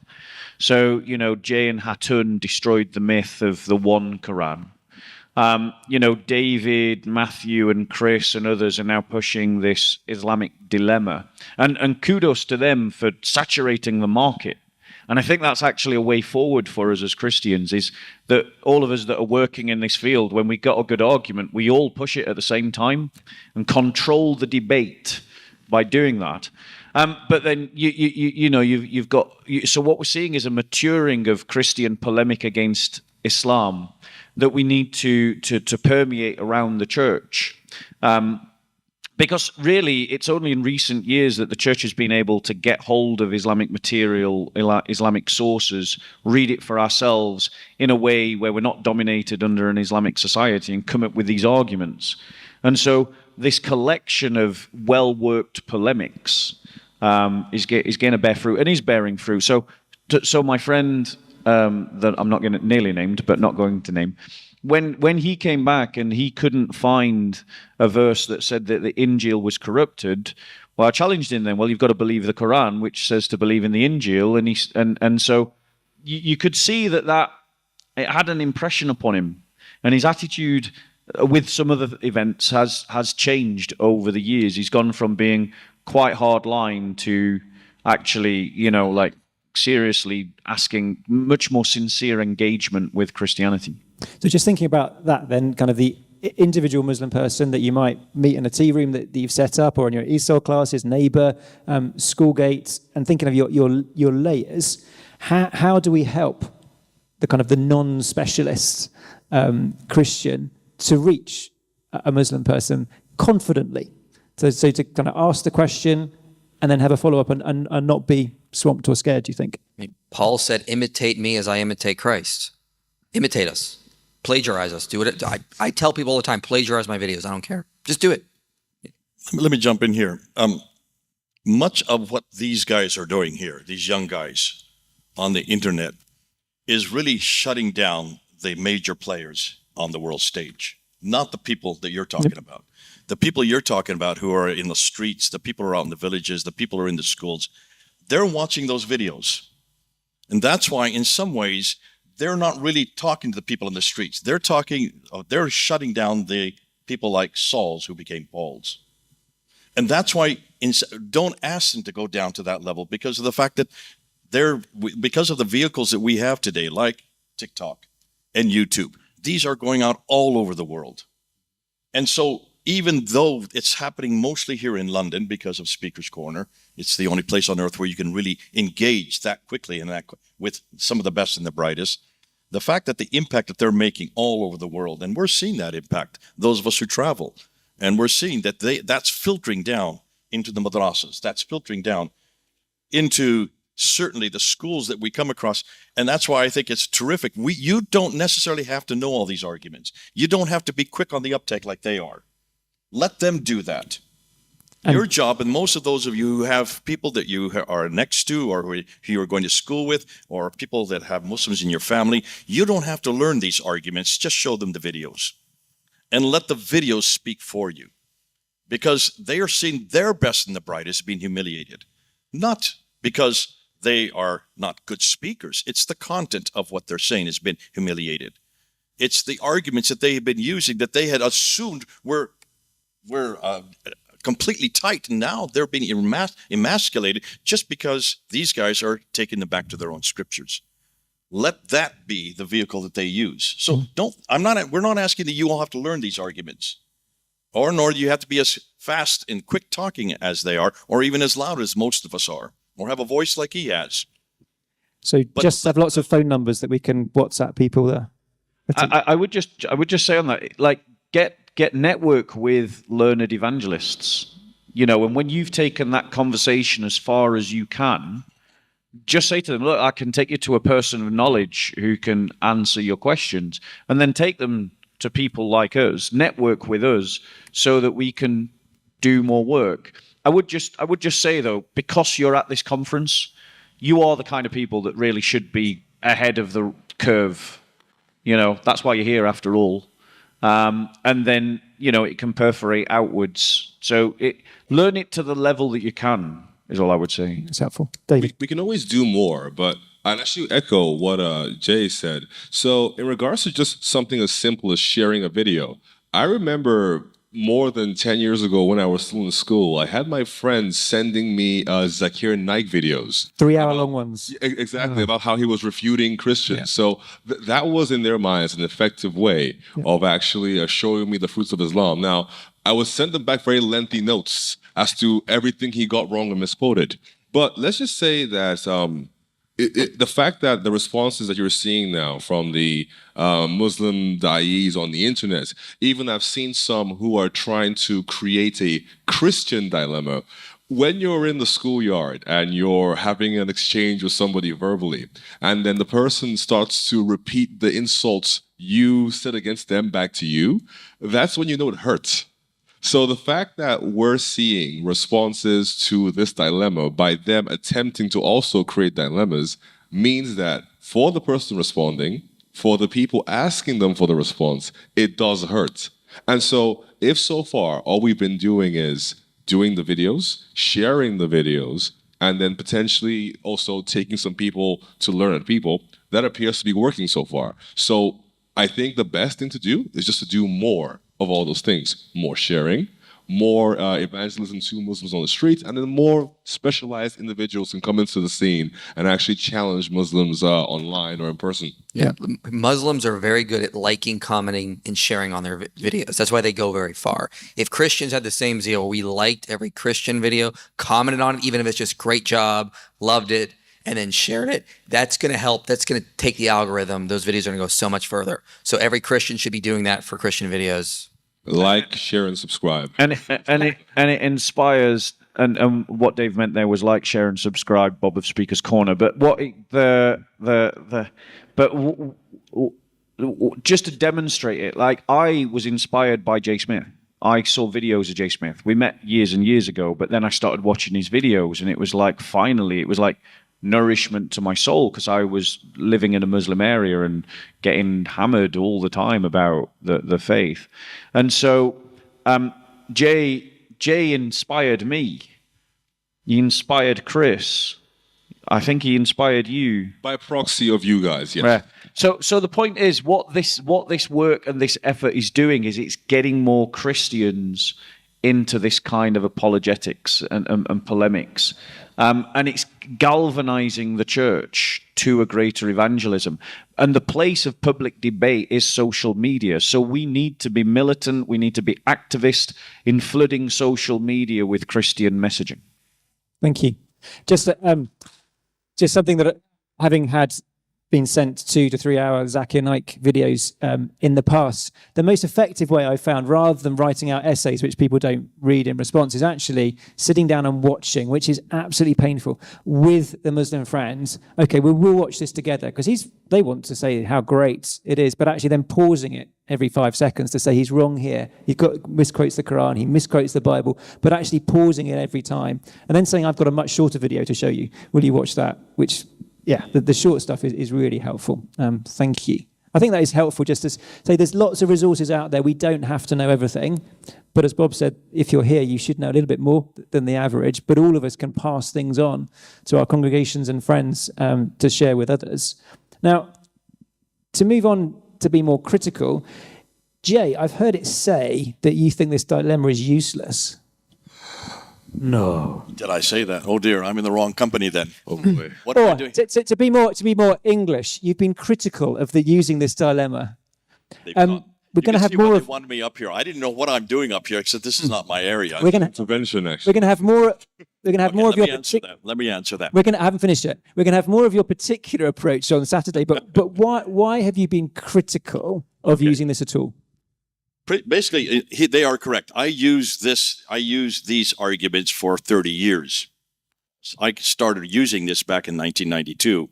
So, Jay and Hatun destroyed the myth of the one Quran. David, Matthew, and Chris and others are now pushing this Islamic dilemma. And kudos to them for saturating the market. And I think that's actually a way forward for us as Christians, is that all of us that are working in this field, when we got a good argument, we all push it at the same time and control the debate by doing that. But then you've got. So what we're seeing is a maturing of Christian polemic against Islam that we need to permeate around the church. Because really, it's only in recent years that the church has been able to get hold of Islamic material, Islamic sources, read it for ourselves in a way where we're not dominated under an Islamic society and come up with these arguments. And so this collection of well-worked polemics is going to bear fruit and is bearing fruit. So my friend that I'm not going to nearly named, but not going to name, when he came back and he couldn't find a verse that said that the Injil was corrupted, well, I challenged him then. Well, you've got to believe the Quran, which says to believe in the Injil, and so you could see that it had an impression upon him, and his attitude with some other events has changed over the years. He's gone from being quite hard line to actually, seriously asking much more sincere engagement with Christianity. So just thinking about that then, kind of the individual Muslim person that you might meet in a tea room that you've set up, or in your ESOL classes, neighbour, schoolgate, and thinking of your layers, how do we help the kind of the non-specialist Christian to reach a Muslim person confidently? So to kind of ask the question and then have a follow-up and not be swamped or scared, do you think? Paul said, imitate me as I imitate Christ. Imitate us. Plagiarize us. Do it. I tell people all the time, plagiarize my videos. I don't care. Just do it. Let me jump in here. Much of what these guys are doing here, these young guys on the internet, is really shutting down the major players on the world stage, not the people that you're talking about. The people you're talking about who are in the streets, the people who are out in the villages, the people who are in the schools, they're watching those videos. And that's why, in some ways, they're not really talking to the people in the streets. They're shutting down the people like Saul's who became Paul's. And that's why don't ask them to go down to that level, because of the fact that because of the vehicles that we have today, like TikTok and YouTube, these are going out all over the world. And so even though it's happening mostly here in London because of Speaker's Corner, it's the only place on earth where you can really engage that quickly and with some of the best and the brightest. The fact that the impact that they're making all over the world, and we're seeing that impact, those of us who travel, and we're seeing that that's filtering down into the madrasas, that's filtering down into certainly the schools that we come across, and that's why I think it's terrific. You don't necessarily have to know all these arguments. You don't have to be quick on the uptake like they are. Let them do that. Your job, and most of those of you who have people that you are next to or who you are going to school with, or people that have Muslims in your family, you don't have to learn these arguments. Just show them the videos and let the videos speak for you, because they are seeing their best and the brightest being humiliated, not because they are not good speakers. It's the content of what they're saying has been humiliated. It's the arguments that they have been using that they had assumed were completely tight, and now they're being emasculated just because these guys are taking them back to their own scriptures. Let that be the vehicle that they use. So we're not asking that you all have to learn these arguments, nor do you have to be as fast and quick talking as they are, or even as loud as most of us are, or have a voice like he has. So just have lots of phone numbers that we can WhatsApp people there. I would just say on that, like, get network with learned evangelists, and when you've taken that conversation as far as you can, just say to them, look, I can take you to a person of knowledge who can answer your questions, and then take them to people like us, network with us, so that we can do more work. I would just say, though, because you're at this conference, you are the kind of people that really should be ahead of the curve. You know, that's why you're here after all. And then, you know, it can perforate outwards. So learn it to the level that you can, is all I would say. It's helpful. David. We can always do more, but I'd actually echo what Jay said. So in regards to just something as simple as sharing a video, I remember more than 10 years ago when I was still in school, I had my friends sending me Zakir Naik videos. 3-hour-long ones. Exactly, about how he was refuting Christians. Yeah. So that was in their minds an effective way of actually showing me the fruits of Islam. Now, I would send them back very lengthy notes as to everything he got wrong and misquoted. But let's just say that the fact that the responses that you're seeing now from the Muslim da'is on the internet, even I've seen some who are trying to create a Christian dilemma. When you're in the schoolyard and you're having an exchange with somebody verbally, and then the person starts to repeat the insults you said against them back to you, that's when you know it hurts. So the fact that we're seeing responses to this dilemma by them attempting to also create dilemmas means that for the person responding, for the people asking them for the response, it does hurt. And so if so far all we've been doing is doing the videos, sharing the videos, and then potentially also taking some people to learn at people, that appears to be working so far. So I think the best thing to do is just to do more of all those things. More sharing, more evangelism to Muslims on the street, and then more specialized individuals can come into the scene and actually challenge Muslims online or in person. Yeah, Muslims are very good at liking, commenting, and sharing on their videos. That's why they go very far. If Christians had the same zeal, we liked every Christian video, commented on it, even if it's just great job, loved it, and then shared it, that's going to help. That's going to take the algorithm. Those videos are going to go so much further. So every Christian should be doing that for Christian videos. Like, share, and subscribe. And it inspires. And what Dave meant there was like, share, and subscribe. Bob of Speaker's Corner. But just to demonstrate it, like I was inspired by Jay Smith. I saw videos of Jay Smith. We met years and years ago, but then I started watching his videos, and it was like finally, it was like nourishment to my soul, because I was living in a Muslim area and getting hammered all the time about the faith. And so Jay inspired me. He inspired Chris. I think he inspired you. By proxy of you guys, yes. Yeah. So the point is, what this work and this effort is doing is it's getting more Christians into this kind of apologetics and polemics. And it's galvanizing the church to a greater evangelism. And the place of public debate is social media. So we need to be militant, we need to be activist in flooding social media with Christian messaging. Thank you. Just something that, having had been sent 2 to 3 hour Zakir Naik videos in the past, the most effective way I found, rather than writing out essays which people don't read in response, is actually sitting down and watching, which is absolutely painful, with the Muslim friends. Okay, we'll watch this together, because they want to say how great it is, but actually then pausing it every 5 seconds to say he's wrong here, he misquotes the Quran, he misquotes the Bible, but actually pausing it every time, and then saying, I've got a much shorter video to show you, will you watch that? Which, yeah, the short stuff is really helpful. Thank you. I think that is helpful, just to say there's lots of resources out there. We don't have to know everything. But as Bob said, if you're here, you should know a little bit more than the average. But all of us can pass things on to our congregations and friends to share with others. Now, to move on to be more critical, Jay, I've heard it say that you think this dilemma is useless. No. Did I say that? Oh dear, I'm in the wrong company then. Oh boy. What am I doing? To be more English, you've been critical of using this dilemma. We're going to have more. They wanted me up here. I didn't know what I'm doing up here, except this is not my area. We're going to intervention next. We're going to have more. We're going to have more of your. Let me answer that. I haven't finished yet. We're going to have more of your particular approach on Saturday. But why have you been critical of using this at all? Basically, they are correct. I use these arguments for 30 years. I started using this back in 1992,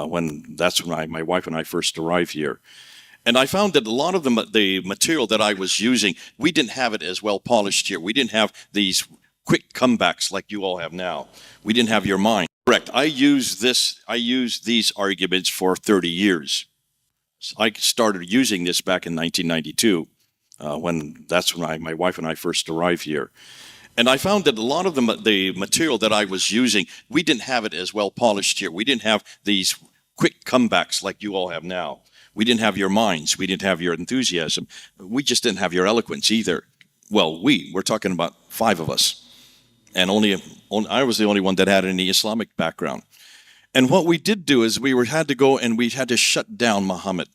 when my wife and I first arrived here. And I found that a lot of the material that I was using, we didn't have it as well polished here. We didn't have these quick comebacks like you all have now. We didn't have your mind. Correct. I used these arguments for 30 years. I started using this back in 1992, when my wife and I first arrived here. And I found that a lot of the material that I was using, we didn't have it as well polished here. We didn't have these quick comebacks like you all have now. We didn't have your minds. We didn't have your enthusiasm. We just didn't have your eloquence either. Well, we're talking about 5 of us. And I was the only one that had any Islamic background. And what we did do is we had to go and we had to shut down Muhammad.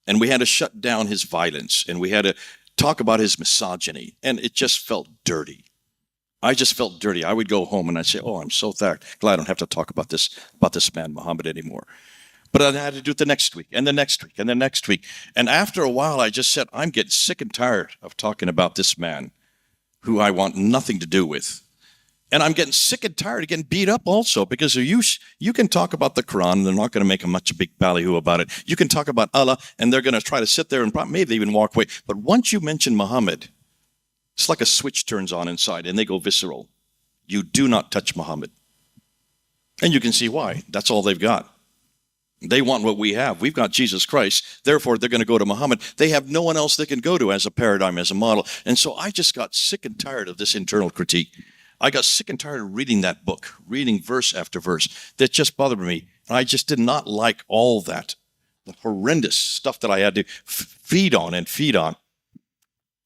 And we had to shut down his violence. And we had to talk about his misogyny. And it just felt dirty. I just felt dirty. I would go home and I'd say, oh, I'm so glad I don't have to talk about this man, Muhammad, anymore. But I had to do it the next week, and the next week, and the next week. And after a while, I just said, I'm getting sick and tired of talking about this man who I want nothing to do with. And I'm getting sick and tired of getting beat up also, because you can talk about the Quran, and they're not going to make a big ballyhoo about it. You can talk about Allah, and they're going to try to sit there and maybe even walk away. But once you mention Muhammad, it's like a switch turns on inside, and they go visceral. You do not touch Muhammad. And you can see why. That's all they've got. They want what we have. We've got Jesus Christ. Therefore, they're going to go to Muhammad. They have no one else they can go to as a paradigm, as a model. And so I just got sick and tired of this internal critique. I got sick and tired of reading that book, reading verse after verse. That just bothered me. And I just did not like all that, the horrendous stuff that I had to feed on.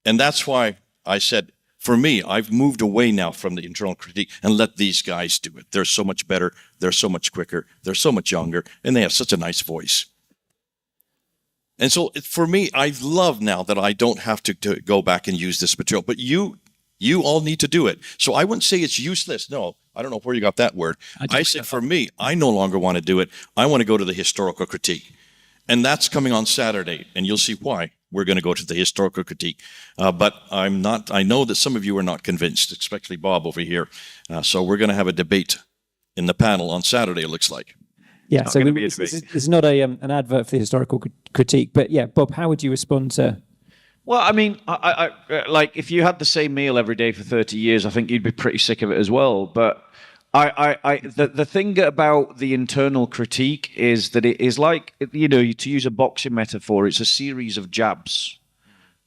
And that's why I said, for me, I've moved away now from the internal critique and let these guys do it. They're so much better. They're so much quicker. They're so much younger. And they have such a nice voice. And so for me, I love now that I don't have to go back and use this material. But you all need to do it. So I wouldn't say it's useless. No, I don't know where you got that word. I said, for me, I no longer want to do it. I want to go to the historical critique. And that's coming on Saturday. And you'll see why. We're going to go to the historical critique. But I know that some of you are not convinced, especially Bob over here. So we're going to have a debate in the panel on Saturday, it looks like. Yeah, so this is not an advert for the historical critique. But yeah, Bob, how would you respond to... Well, I mean, I like if you had the same meal every day for 30 years, I think you'd be pretty sick of it as well. But the thing about the internal critique is that it is like, to use a boxing metaphor, it's a series of jabs.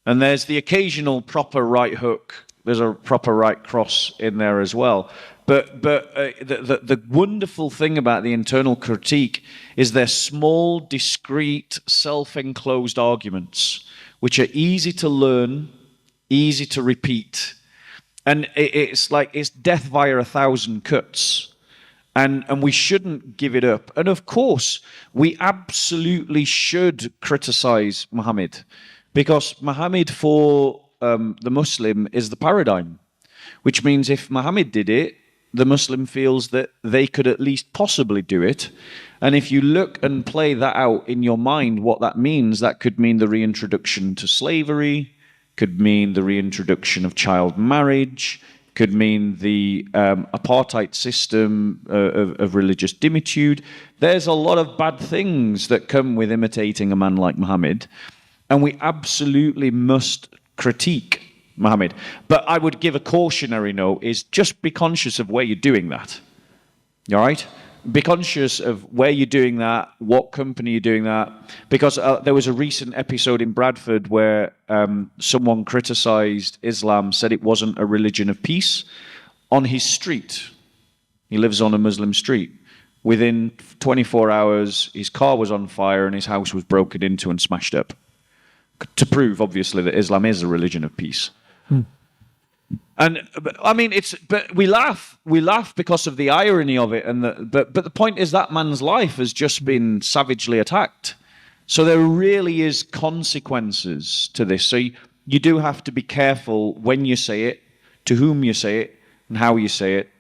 And there's the occasional proper right hook. There's a proper right cross in there as well. But the wonderful thing about the internal critique is they're small, discrete, self-enclosed arguments, which are easy to learn, easy to repeat. And it's like it's death via 1,000 cuts. And we shouldn't give it up. And of course, we absolutely should criticize Muhammad, because Muhammad for the Muslim is the paradigm, which means if Muhammad did it, the Muslim feels that they could at least possibly do it. And if you look and play that out in your mind, what that means, that could mean the reintroduction to slavery, could mean the reintroduction of child marriage, could mean the apartheid system of religious dimitude. There's a lot of bad things that come with imitating a man like Muhammad, and we absolutely must critique Muhammad. But I would give a cautionary note, is just be conscious of where you're doing that. All right? Be conscious of where you're doing that, what company you're doing that. Because there was a recent episode in Bradford where someone criticized Islam, said it wasn't a religion of peace, on his street. He lives on a Muslim street. Within 24 hours, his car was on fire and his house was broken into and smashed up. To prove, obviously, that Islam is a religion of peace. And I mean, but we laugh because of the irony of it, but the point is that man's life has just been savagely attacked. So there really is consequences to this. So you do have to be careful when you say it, to whom you say it, and how you say it.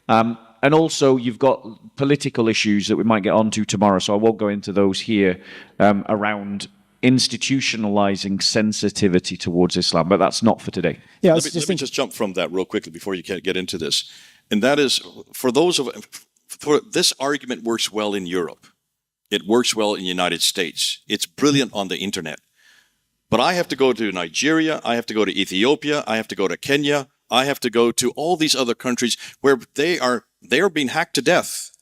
And also, you've got political issues that we might get onto tomorrow, so I won't go into those here, around institutionalizing sensitivity towards Islam, but that's not for today. Yeah, let me just jump from that real quickly before you get into this. And that is, for this argument works well in Europe. It works well in the United States. It's brilliant on the internet. But I have to go to Nigeria, I have to go to Ethiopia, I have to go to Kenya, I have to go to all these other countries where they are being hacked to death.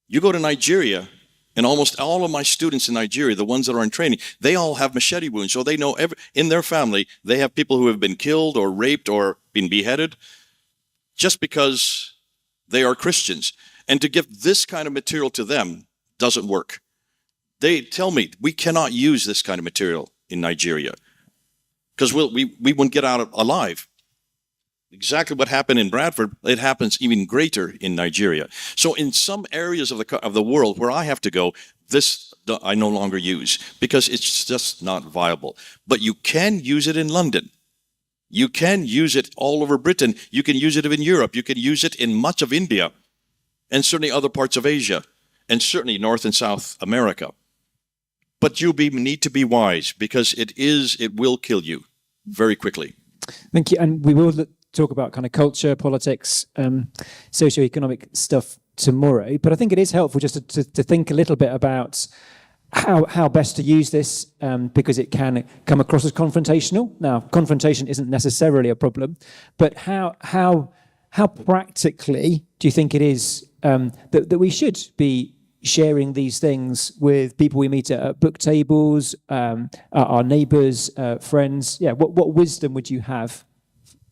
You go to Nigeria, and almost all of my students in Nigeria, the ones that are in training, they all have machete wounds. So they know in their family, they have people who have been killed or raped or been beheaded just because they are Christians. And to give this kind of material to them doesn't work. They tell me we cannot use this kind of material in Nigeria because we wouldn't get out alive. Exactly what happened in Bradford, it happens even greater in Nigeria. So in some areas of the world where I have to go, this I no longer use because it's just not viable. But you can use it in London. You can use it all over Britain. You can use it in Europe. You can use it in much of India and certainly other parts of Asia and certainly North and South America. But you need to be wise because it will kill you very quickly. Thank you. And we will talk about kind of culture, politics, socioeconomic stuff tomorrow. But I think it is helpful just to think a little bit about how best to use this because it can come across as confrontational. Now, confrontation isn't necessarily a problem, but how practically do you think it is that we should be sharing these things with people we meet at book tables, our neighbours, friends? Yeah, what wisdom would you have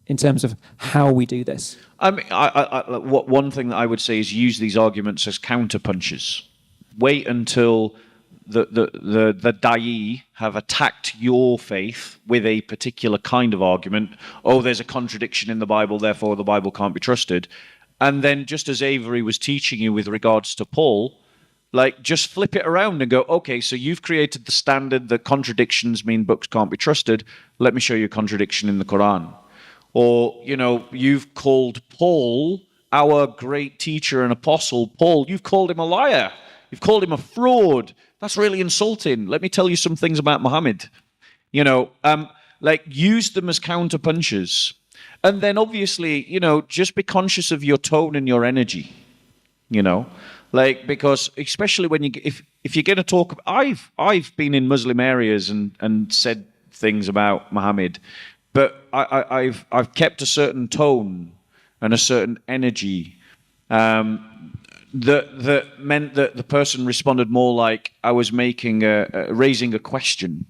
in terms of how we do this? I mean, one thing that I would say is use these arguments as counterpunches. Wait until the da'i have attacked your faith with a particular kind of argument. Oh, there's a contradiction in the Bible, therefore the Bible can't be trusted. And then just as Avery was teaching you with regards to Paul, like just flip it around and go, okay, so you've created the standard that contradictions mean books can't be trusted. Let me show you a contradiction in the Quran. Or, you've called Paul, our great teacher and apostle, Paul, you've called him a liar. You've called him a fraud. That's really insulting. Let me tell you some things about Muhammad. Use them as counterpunches. And then obviously, just be conscious of your tone and your energy, because especially when if you're going to talk, I've been in Muslim areas and said things about Muhammad, but I've kept a certain tone and a certain energy that meant that the person responded more like I was raising a question.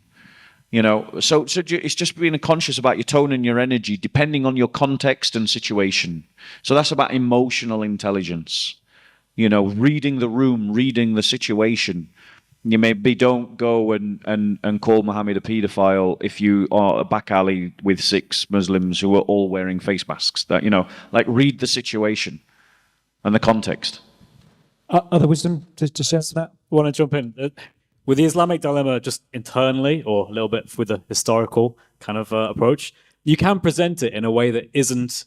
So it's just being conscious about your tone and your energy, depending on your context and situation. So that's about emotional intelligence. Reading the room, reading the situation. You maybe don't go and call Muhammad a paedophile if you are a back alley with 6 Muslims who are all wearing face masks. That read the situation and the context. Other wisdom to share to that? I want to jump in. With the Islamic dilemma, just internally, or a little bit with a historical kind of approach, you can present it in a way that isn't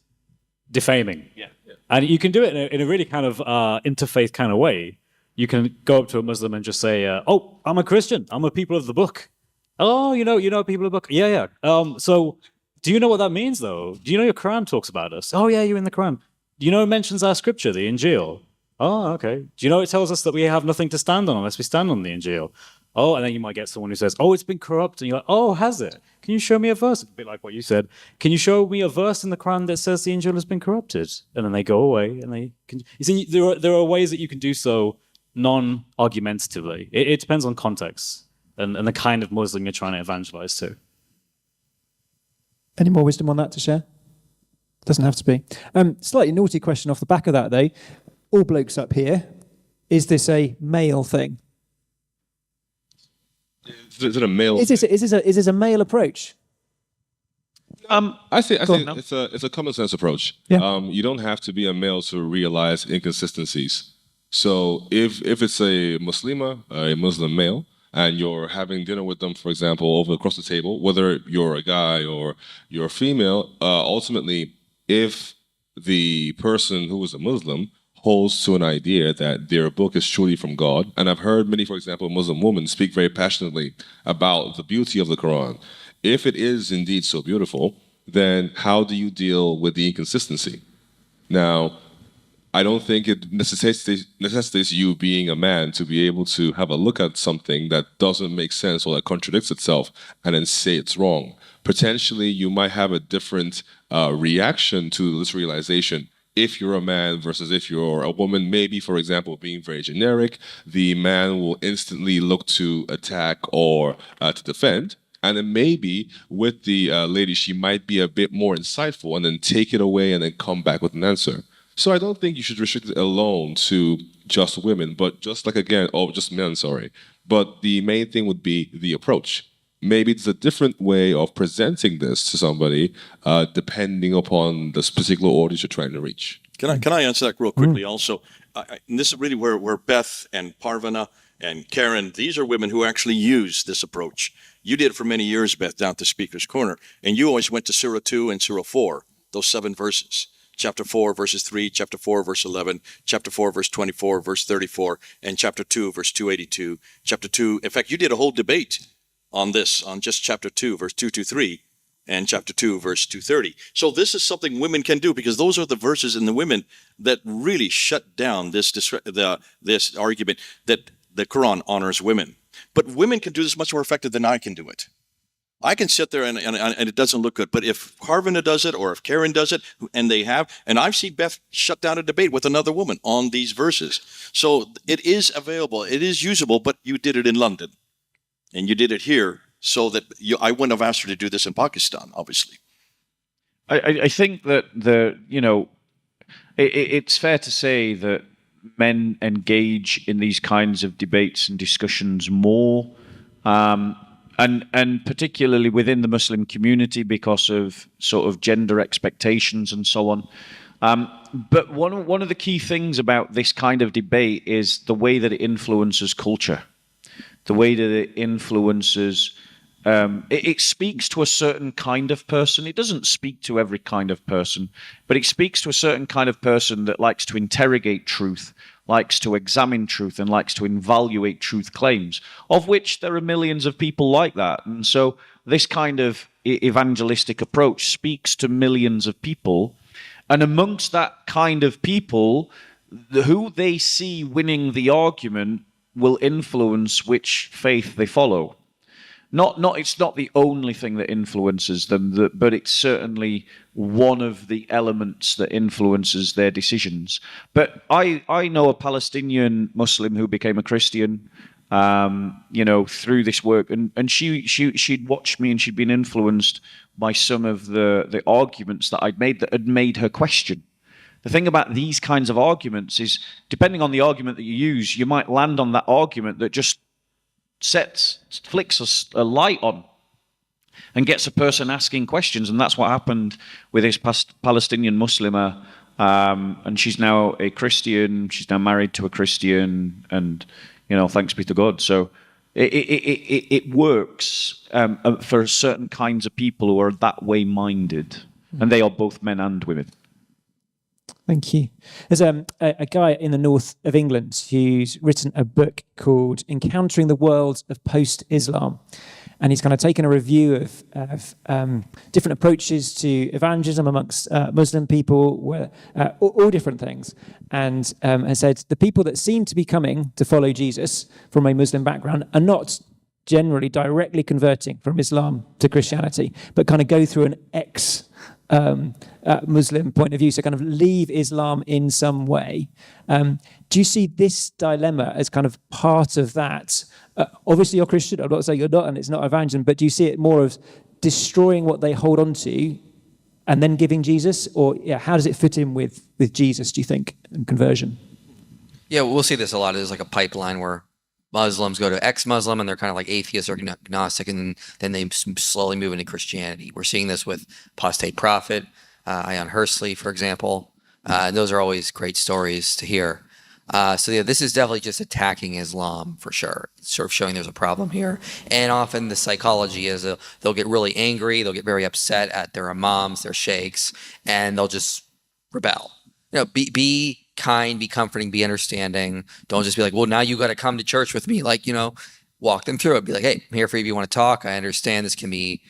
defaming. Yeah. And you can do it in a really kind of interfaith kind of way. You can go up to a Muslim and just say, oh, I'm a Christian. I'm a people of the book. Oh, you know people of the book. Yeah. So do you know what that means, though? Do you know your Quran talks about us? Oh, yeah, you're in the Quran. Do you know it mentions our scripture, the Injil? Oh, okay. Do you know it tells us that we have nothing to stand on unless we stand on the Injil? Oh, and then you might get someone who says, oh, it's been corrupt. And you're like, oh, has it? Can you show me a verse? A bit like what you said. Can you show me a verse in the Quran that says the Injil has been corrupted? And then they go away and they can... You see, there are ways that you can do so non-argumentatively. It depends on context and the kind of Muslim you're trying to evangelize to. Any more wisdom on that to share? Doesn't have to be. Slightly naughty question off the back of that, though. All blokes up here, is this a male thing? Is it a male? Is this a male approach? I say it's a common sense approach. Yeah. You don't have to be a male to realize inconsistencies. So if it's a Muslima, a Muslim male, and you're having dinner with them, for example, across the table, whether you're a guy or you're a female, ultimately, if the person who is a Muslim holds to an idea that their book is truly from God. And I've heard many, for example, Muslim women speak very passionately about the beauty of the Quran. If it is indeed so beautiful, then how do you deal with the inconsistency? Now, I don't think it necessitates you being a man to be able to have a look at something that doesn't make sense or that contradicts itself and then say it's wrong. Potentially, you might have a different reaction to this realization if you're a man versus if you're a woman. Maybe, for example, being very generic, the man will instantly look to attack or to defend. And then maybe with the lady, she might be a bit more insightful and then take it away and then come back with an answer. So I don't think you should restrict it alone to just women, but just like, again, just men, sorry. But the main thing would be the approach. Maybe it's a different way of presenting this to somebody, depending upon the particular audience you're trying to reach. Can I answer that real quickly also? And this is really where Beth and Parvana and Karen, these are women who actually use this approach. You did it for many years, Beth, down to Speaker's Corner, and you always went to Surah 2 and Surah 4, those 7 verses. Chapter 4, verses 3, chapter 4, verse 11, chapter 4, verse 24, verse 34, and chapter 2, verse 282. Chapter 2, in fact, you did a whole debate on this, on just chapter 2, verse 223, and chapter 2, verse 230. So this is something women can do, because those are the verses in the women that really shut down this argument that the Quran honors women. But women can do this much more effective than I can do it. I can sit there and it doesn't look good. But if Carvana does it, or if Karen does it, and they have, and I've seen Beth shut down a debate with another woman on these verses. So it is available, it is usable, but you did it in London. And you did it here, so that I wouldn't have asked her to do this in Pakistan, obviously. I think that it's fair to say that men engage in these kinds of debates and discussions more, and particularly within the Muslim community, because of sort of gender expectations and so on. But one of the key things about this kind of debate is the way that it influences culture, the way that it influences. It speaks to a certain kind of person. It doesn't speak to every kind of person, but it speaks to a certain kind of person that likes to interrogate truth, likes to examine truth, and likes to evaluate truth claims, of which there are millions of people like that. And so this kind of evangelistic approach speaks to millions of people. And amongst that kind of people, who they see winning the argument will influence which faith they follow. It's not the only thing that influences them, but it's certainly one of the elements that influences their decisions. But I know a Palestinian Muslim who became a Christian, through this work, and she'd watched me, and she'd been influenced by some of the arguments that I'd made that had made her question. The thing about these kinds of arguments is, depending on the argument that you use, you might land on that argument that just flicks a light on and gets a person asking questions. And that's what happened with this Palestinian Muslimah, and she's now a Christian. She's now married to a Christian, and thanks be to God. So it works for certain kinds of people who are that way minded, and they are both men and women. Thank you. There's a guy in the north of England who's written a book called Encountering the World of Post-Islam. And he's kind of taken a review of different approaches to evangelism amongst Muslim people, all different things. And has said the people that seem to be coming to follow Jesus from a Muslim background are not generally directly converting from Islam to Christianity, but kind of go through an Muslim point of view, so kind of leave Islam in some way. Do you see this dilemma as kind of part of that? Obviously, you're Christian. I'm not saying you're not, and it's not evangelism, but do you see it more of destroying what they hold on to and then giving Jesus? Or how does it fit in with Jesus, do you think, and conversion? Yeah, we'll see this a lot. There's like a pipeline where Muslims go to ex-Muslim and they're kind of like atheist or agnostic, and then they slowly move into Christianity. We're seeing this with Apostate Prophet, Ion Hursley, for example. And those are always great stories to hear. This is definitely just attacking Islam for sure. It's sort of showing there's a problem here. And often the psychology is they'll get really angry, they'll get very upset at their imams, their sheikhs, and they'll just rebel. Be kind, be comforting, be understanding. Don't just be like, well, now you got to come to church with me. Walk them through it. Be like, hey, I'm here for you if you want to talk. I understand this can be,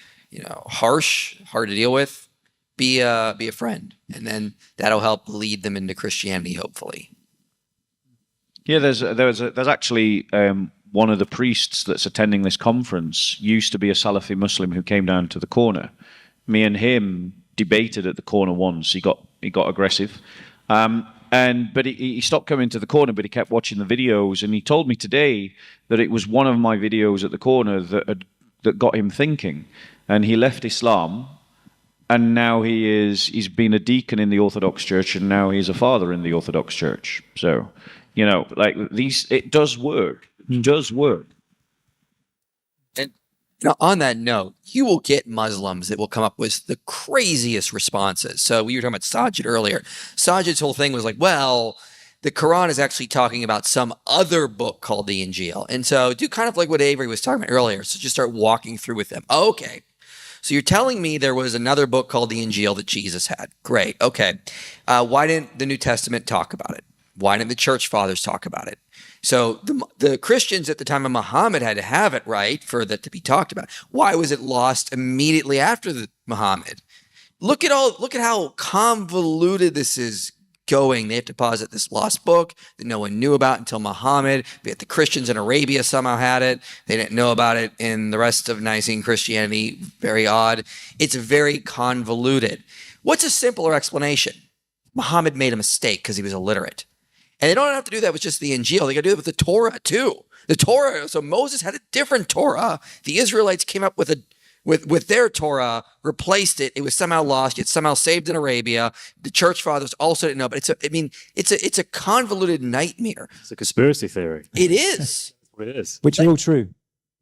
harsh, hard to deal with. be a friend, and then that'll help lead them into Christianity, hopefully. Yeah, there's actually one of the priests that's attending this conference used to be a Salafi Muslim who came down to the corner. Me and him debated at the corner once. He got aggressive, but he stopped coming to the corner. But he kept watching the videos, and he told me today that it was one of my videos at the corner that got him thinking, and he left Islam. And now he's been a deacon in the Orthodox Church, and now he's a father in the Orthodox Church. So, like it does work. It does work. And now, on that note, you will get Muslims that will come up with the craziest responses. So we were talking about Sajid earlier. Sajid's whole thing was like, well, the Quran is actually talking about some other book called the Injil. And so do kind of like what Avery was talking about earlier. So just start walking through with them. Okay. So you're telling me there was another book called the Injil that Jesus had. Great. Okay. Why didn't the New Testament talk about it? Why didn't the church fathers talk about it? So the Christians at the time of Muhammad had to have it, right, for that to be talked about. Why was it lost immediately after Muhammad? Look at how convoluted this is going. They have to posit this lost book that no one knew about until Muhammad. Yet the Christians in Arabia somehow had it. They didn't know about it in the rest of Nicene Christianity. Very odd. It's very convoluted. What's a simpler explanation? Muhammad made a mistake because he was illiterate. And they don't have to do that with just the Injil. They got to do it with the Torah too. The Torah. So Moses had a different Torah. The Israelites came up with their Torah, replaced it. It was somehow lost, yet somehow saved in Arabia. The church fathers also didn't know. But it's a convoluted nightmare. It's a conspiracy theory. It is. It is. Which are all true.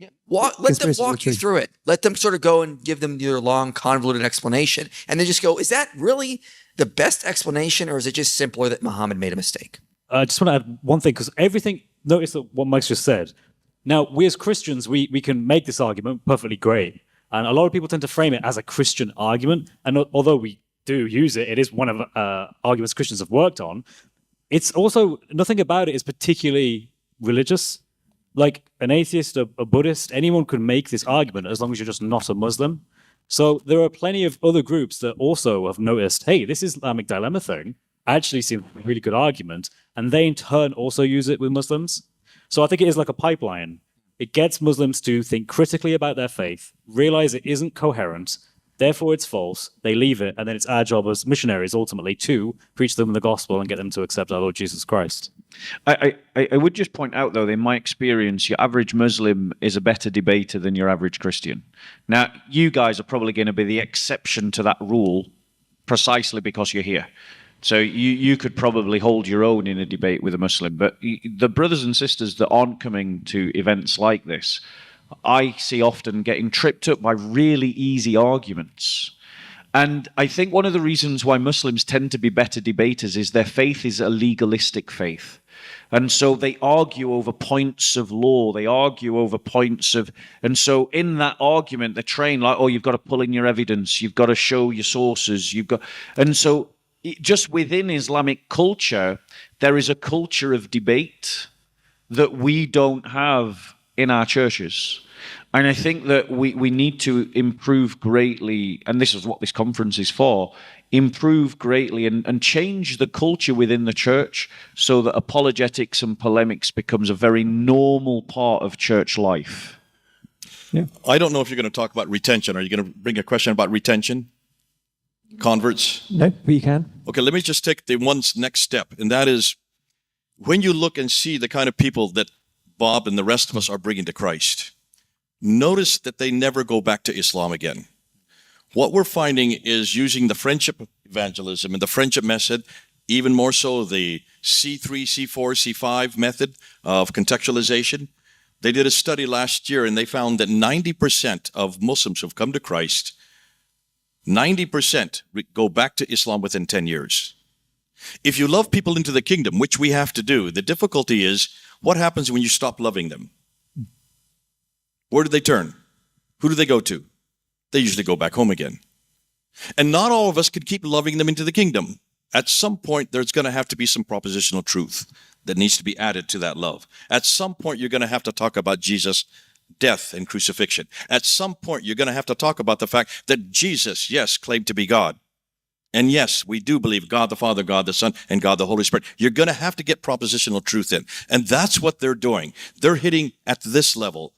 Yeah. Let them walk you through it. Let them sort of go and give them your long, convoluted explanation. And then just go, is that really the best explanation, or is it just simpler that Muhammad made a mistake? I just want to add one thing, because notice that what Mike's just said. Now, we as Christians, we can make this argument perfectly great. And a lot of people tend to frame it as a Christian argument. And although we do use it, it is one of arguments Christians have worked on. It's also, nothing about it is particularly religious. Like an atheist, a Buddhist, anyone could make this argument as long as you're just not a Muslim. So there are plenty of other groups that also have noticed, hey, this Islamic dilemma thing actually seems a really good argument. And they in turn also use it with Muslims. So I think it is like a pipeline. It gets Muslims to think critically about their faith, realize it isn't coherent, therefore it's false, they leave it, and then it's our job as missionaries ultimately to preach them the gospel and get them to accept our Lord Jesus Christ. I would just point out, though, in my experience, your average Muslim is a better debater than your average Christian. Now, you guys are probably going to be the exception to that rule precisely because you're here. So you could probably hold your own in a debate with a Muslim. But the brothers and sisters that aren't coming to events like this, I see often getting tripped up by really easy arguments. And I think one of the reasons why Muslims tend to be better debaters is their faith is a legalistic faith. And so they argue over points of law. They argue over points of... And so in that argument, they're trained like, oh, you've got to pull in your evidence. You've got to show your sources. And so just within Islamic culture, there is a culture of debate that we don't have in our churches. And I think that we need to improve greatly, and this is what this conference is for, improve greatly and change the culture within the church so that apologetics and polemics becomes a very normal part of church life. Yeah. I don't know if you're going to talk about retention. Are you going to bring a question about retention? Converts? No, but you can. Okay, let me just take the one next step, and that is when you look and see the kind of people that Bob and the rest of us are bringing to Christ, notice that they never go back to Islam again. What we're finding is using the friendship evangelism and the friendship method, even more so the C3, C4, C5 method of contextualization. They did a study last year, and they found that 90% of Muslims who've come to Christ, 90% go back to Islam within 10 years. If you love people into the kingdom, which we have to do, the difficulty is what happens when you stop loving them? Where do they turn? Who do they go to? They usually go back home again. And not all of us can keep loving them into the kingdom. At some point, there's going to have to be some propositional truth that needs to be added to that love. At some point, you're going to have to talk about Jesus' death and crucifixion. At some point, you're going to have to talk about the fact that Jesus, yes, claimed to be God. And yes, we do believe God the Father, God the Son, and God the Holy Spirit. You're going to have to get propositional truth in. And that's what they're doing. They're hitting at this level.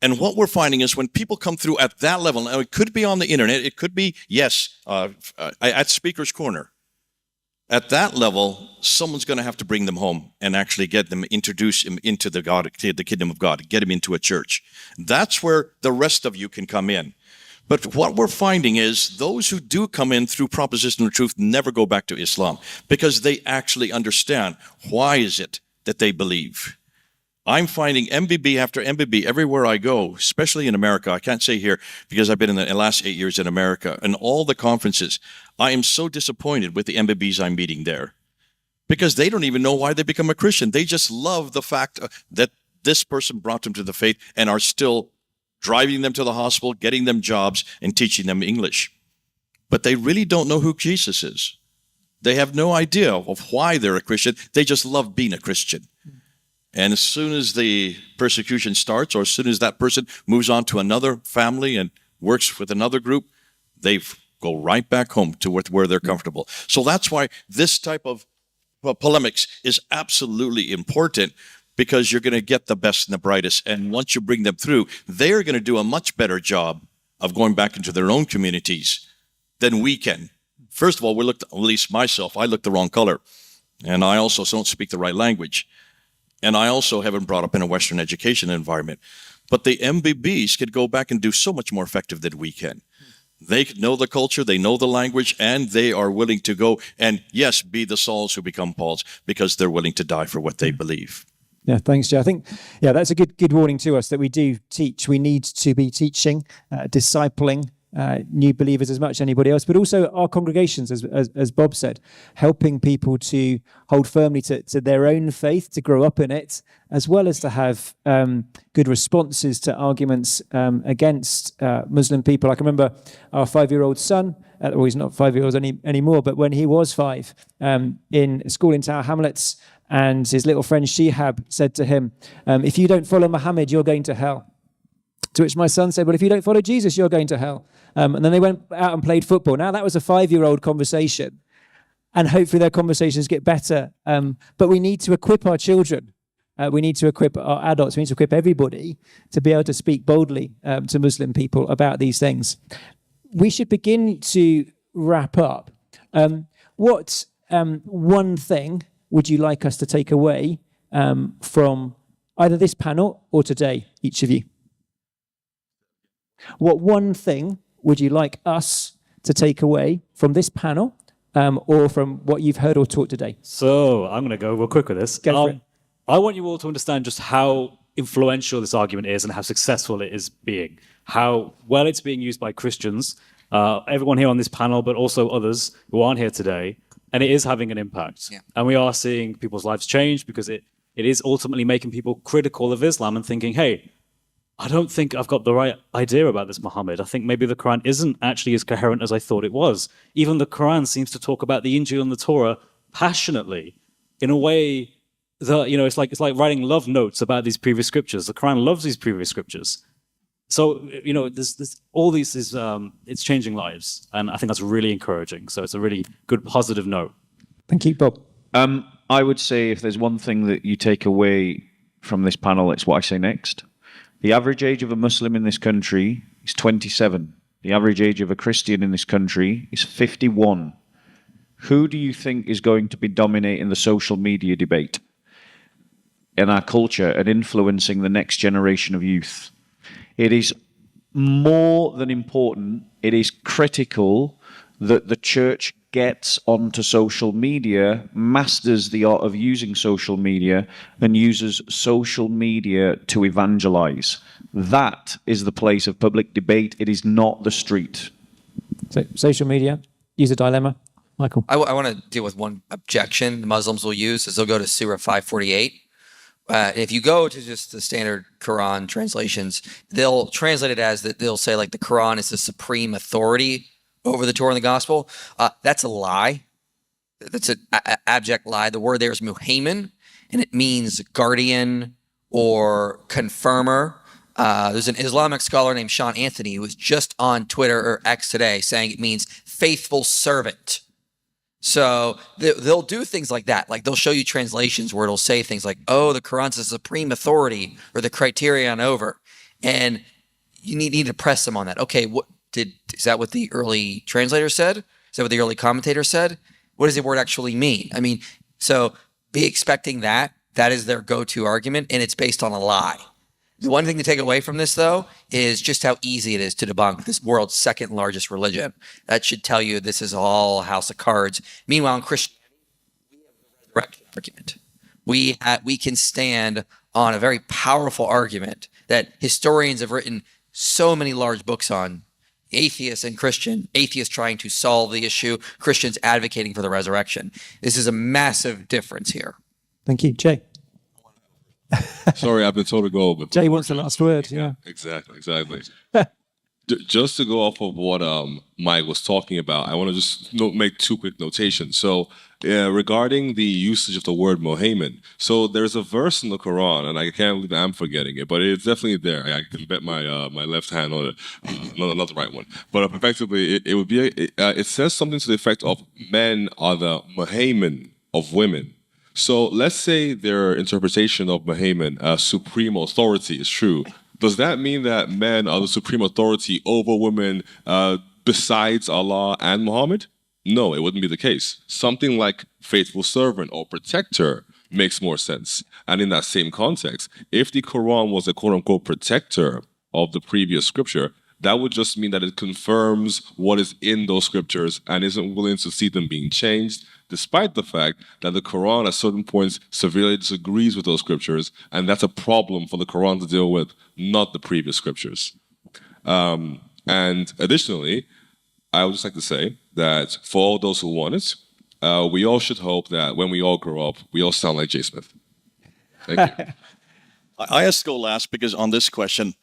And what we're finding is when people come through at that level, now it could be on the internet, it could be, yes, at Speaker's Corner. At that level, someone's going to have to bring them home and actually get them, introduce them into the kingdom of God, get them into a church. That's where the rest of you can come in. But what we're finding is those who do come in through propositional truth never go back to Islam because they actually understand why is it that they believe. I'm finding MBB after MBB everywhere I go, especially in America. I can't say here because I've been in the last 8 years in America. And all the conferences, I am so disappointed with the MBBs I'm meeting there because they don't even know why they become a Christian. They just love the fact that this person brought them to the faith and are still driving them to the hospital, getting them jobs, and teaching them English. But they really don't know who Jesus is. They have no idea of why they're a Christian. They just love being a Christian. And as soon as the persecution starts, or as soon as that person moves on to another family and works with another group, they go right back home to where they're comfortable. So that's why this type of polemics is absolutely important, because you're going to get the best and the brightest. And once you bring them through, they're going to do a much better job of going back into their own communities than we can. First of all, at least myself, I look the wrong color. And I also don't speak the right language. And I also haven't brought up in a Western education environment. But the MBBs could go back and do so much more effective than we can. They know the culture, they know the language, and they are willing to go and, yes, be the Sauls who become Pauls because they're willing to die for what they believe. Yeah, thanks, Joe. I think, that's a good warning to us that we do teach. We need to be teaching, discipling new believers as much as anybody else, but also our congregations, as Bob said, helping people to hold firmly to their own faith, to grow up in it, as well as to have good responses to arguments against Muslim people. I can remember our 5-year-old son, well, he's not 5 years old anymore, but when he was 5, in school in Tower Hamlets, and his little friend Shihab said to him, if you don't follow Muhammad, you're going to hell. To which my son said, well, if you don't follow Jesus, you're going to hell. And then they went out and played football. Now, that was a 5-year-old conversation. And hopefully their conversations get better. But we need to equip our children. We need to equip our adults. We need to equip everybody to be able to speak boldly to Muslim people about these things. We should begin to wrap up. What one thing would you like us to take away from either this panel or today, each of you? What one thing would you like us to take away from this panel or from what you've heard or taught today? So I'm going to go real quick with this. Go for it. I want you all to understand just how influential this argument is and how successful it is being, how well it's being used by Christians, everyone here on this panel, but also others who aren't here today, and it is having an impact. Yeah. And we are seeing people's lives change because it is ultimately making people critical of Islam and thinking, hey, I don't think I've got the right idea about this Muhammad. I think maybe the Quran isn't actually as coherent as I thought it was. Even the Quran seems to talk about the Injil and the Torah passionately in a way that, it's like writing love notes about these previous scriptures. The Quran loves these previous scriptures. So, there's all these is it's changing lives. And I think that's really encouraging. So it's a really good positive note. Thank you, Bob. I would say if there's one thing that you take away from this panel, it's what I say next. The average age of a Muslim in this country is 27. The average age of a Christian in this country is 51. Who do you think is going to be dominating the social media debate in our culture and influencing the next generation of youth? It is more than important. It is critical that the church gets onto social media, masters the art of using social media, and uses social media to evangelize. That is the place of public debate. It is not the street. So, social media, use a dilemma. Michael. I want to deal with one objection the Muslims will use is they'll go to Surah 548. If you go to just the standard Quran translations, they'll translate it as that they'll say like the Quran is the supreme authority over the Torah and the Gospel. That's a lie. That's an abject lie. The word there is muhaimin, and it means guardian or confirmer. There's an Islamic scholar named Sean Anthony who was just on Twitter or X today saying it means faithful servant. So they'll do things like that. Like they'll show you translations where it'll say things like, oh, the Quran's the supreme authority or the criterion over. And you need to press them on that. Okay, is that what the early translator said? Is that what the early commentator said? What does the word actually mean? I mean, so be expecting that. That is their go-to argument, and it's based on a lie. The one thing to take away from this, though, is just how easy it is to debunk this world's second largest religion. That should tell you this is all a house of cards. Meanwhile, in Christianity, we have the resurrection argument. We can stand on a very powerful argument that historians have written so many large books on. Atheists and Christian, atheists trying to solve the issue, Christians advocating for the resurrection. This is a massive difference here. Thank you. Jay. Sorry, I've been told to go. But Jay wants the last word. Yeah. Exactly. Just to go off of what Mike was talking about, I want to just make two quick notations. So regarding the usage of the word Mohammed, so there's a verse in the Quran, and I can't believe I'm forgetting it, but it's definitely there. I can bet my left hand on it, not the right one. But effectively, it would be, it says something to the effect of men are the Mohammed of women. So let's say their interpretation of Muhammad as supreme authority is true. Does that mean that men are the supreme authority over women besides Allah and Muhammad? No, it wouldn't be the case. Something like faithful servant or protector makes more sense. And in that same context, if the Quran was a quote-unquote protector of the previous scripture, that would just mean that it confirms what is in those scriptures and isn't willing to see them being changed, despite the fact that the Quran at certain points severely disagrees with those scriptures, and that's a problem for the Quran to deal with, not the previous scriptures. And additionally, I would just like to say that for all those who want it, we all should hope that when we all grow up, we all sound like Jay Smith. Thank you. I asked to go last because on this question,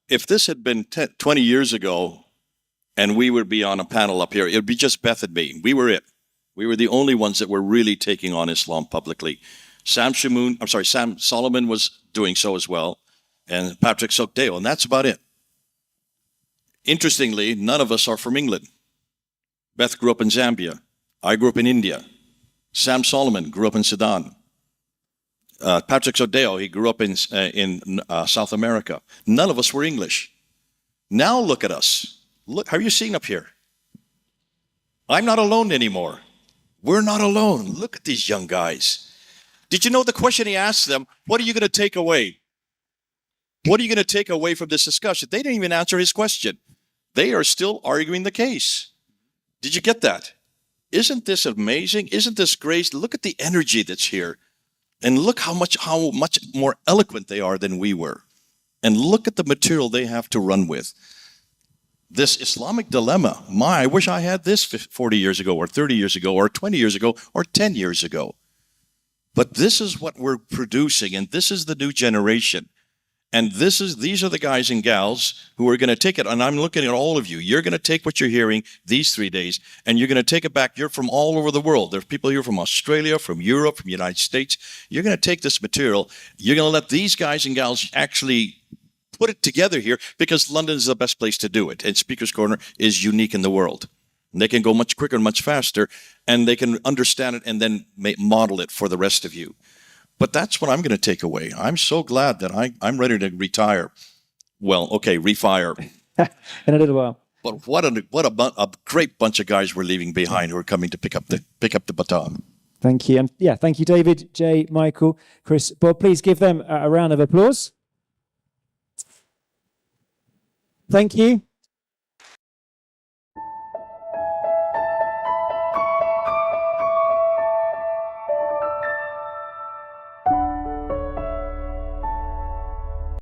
if this had been 20 years ago and we would be on a panel up here, it would be just Beth and me. We were it. We were the only ones that were really taking on Islam publicly. Sam Solomon was doing so as well, and Patrick Soukdeo, and that's about it. Interestingly, none of us are from England. Beth grew up in Zambia. I grew up in India. Sam Solomon grew up in Sudan. Patrick Soukdeo, he grew up in South America. None of us were English. Now look at us. Look, how are you seeing up here? I'm not alone anymore. We're not alone. Look at these young guys. Did you know the question he asked them, what are you going to take away? What are you going to take away from this discussion? They didn't even answer his question. They are still arguing the case. Did you get that? Isn't this amazing? Isn't this great? Look at the energy that's here. And look how much more eloquent they are than we were. And look at the material they have to run with. This Islamic dilemma, I wish I had this 40 years ago or 30 years ago or 20 years ago or 10 years ago. But this is what we're producing, and this is the new generation. And these are the guys and gals who are going to take it. And I'm looking at all of you. You're going to take what you're hearing these 3 days, and you're going to take it back. You're from all over the world. There's people here from Australia, from Europe, from the United States. You're going to take this material. You're going to let these guys and gals actually put it together here, because London is the best place to do it. And Speaker's Corner is unique in the world. And they can go much quicker and much faster, and they can understand it and then model it for the rest of you. But that's what I'm going to take away. I'm so glad that I'm ready to retire. Well, okay, refire. In a little while. But what a great bunch of guys we're leaving behind who are coming to pick up the baton. Thank you. And yeah, thank you, David, Jay, Michael, Chris, Bob. Please give them a round of applause. Thank you.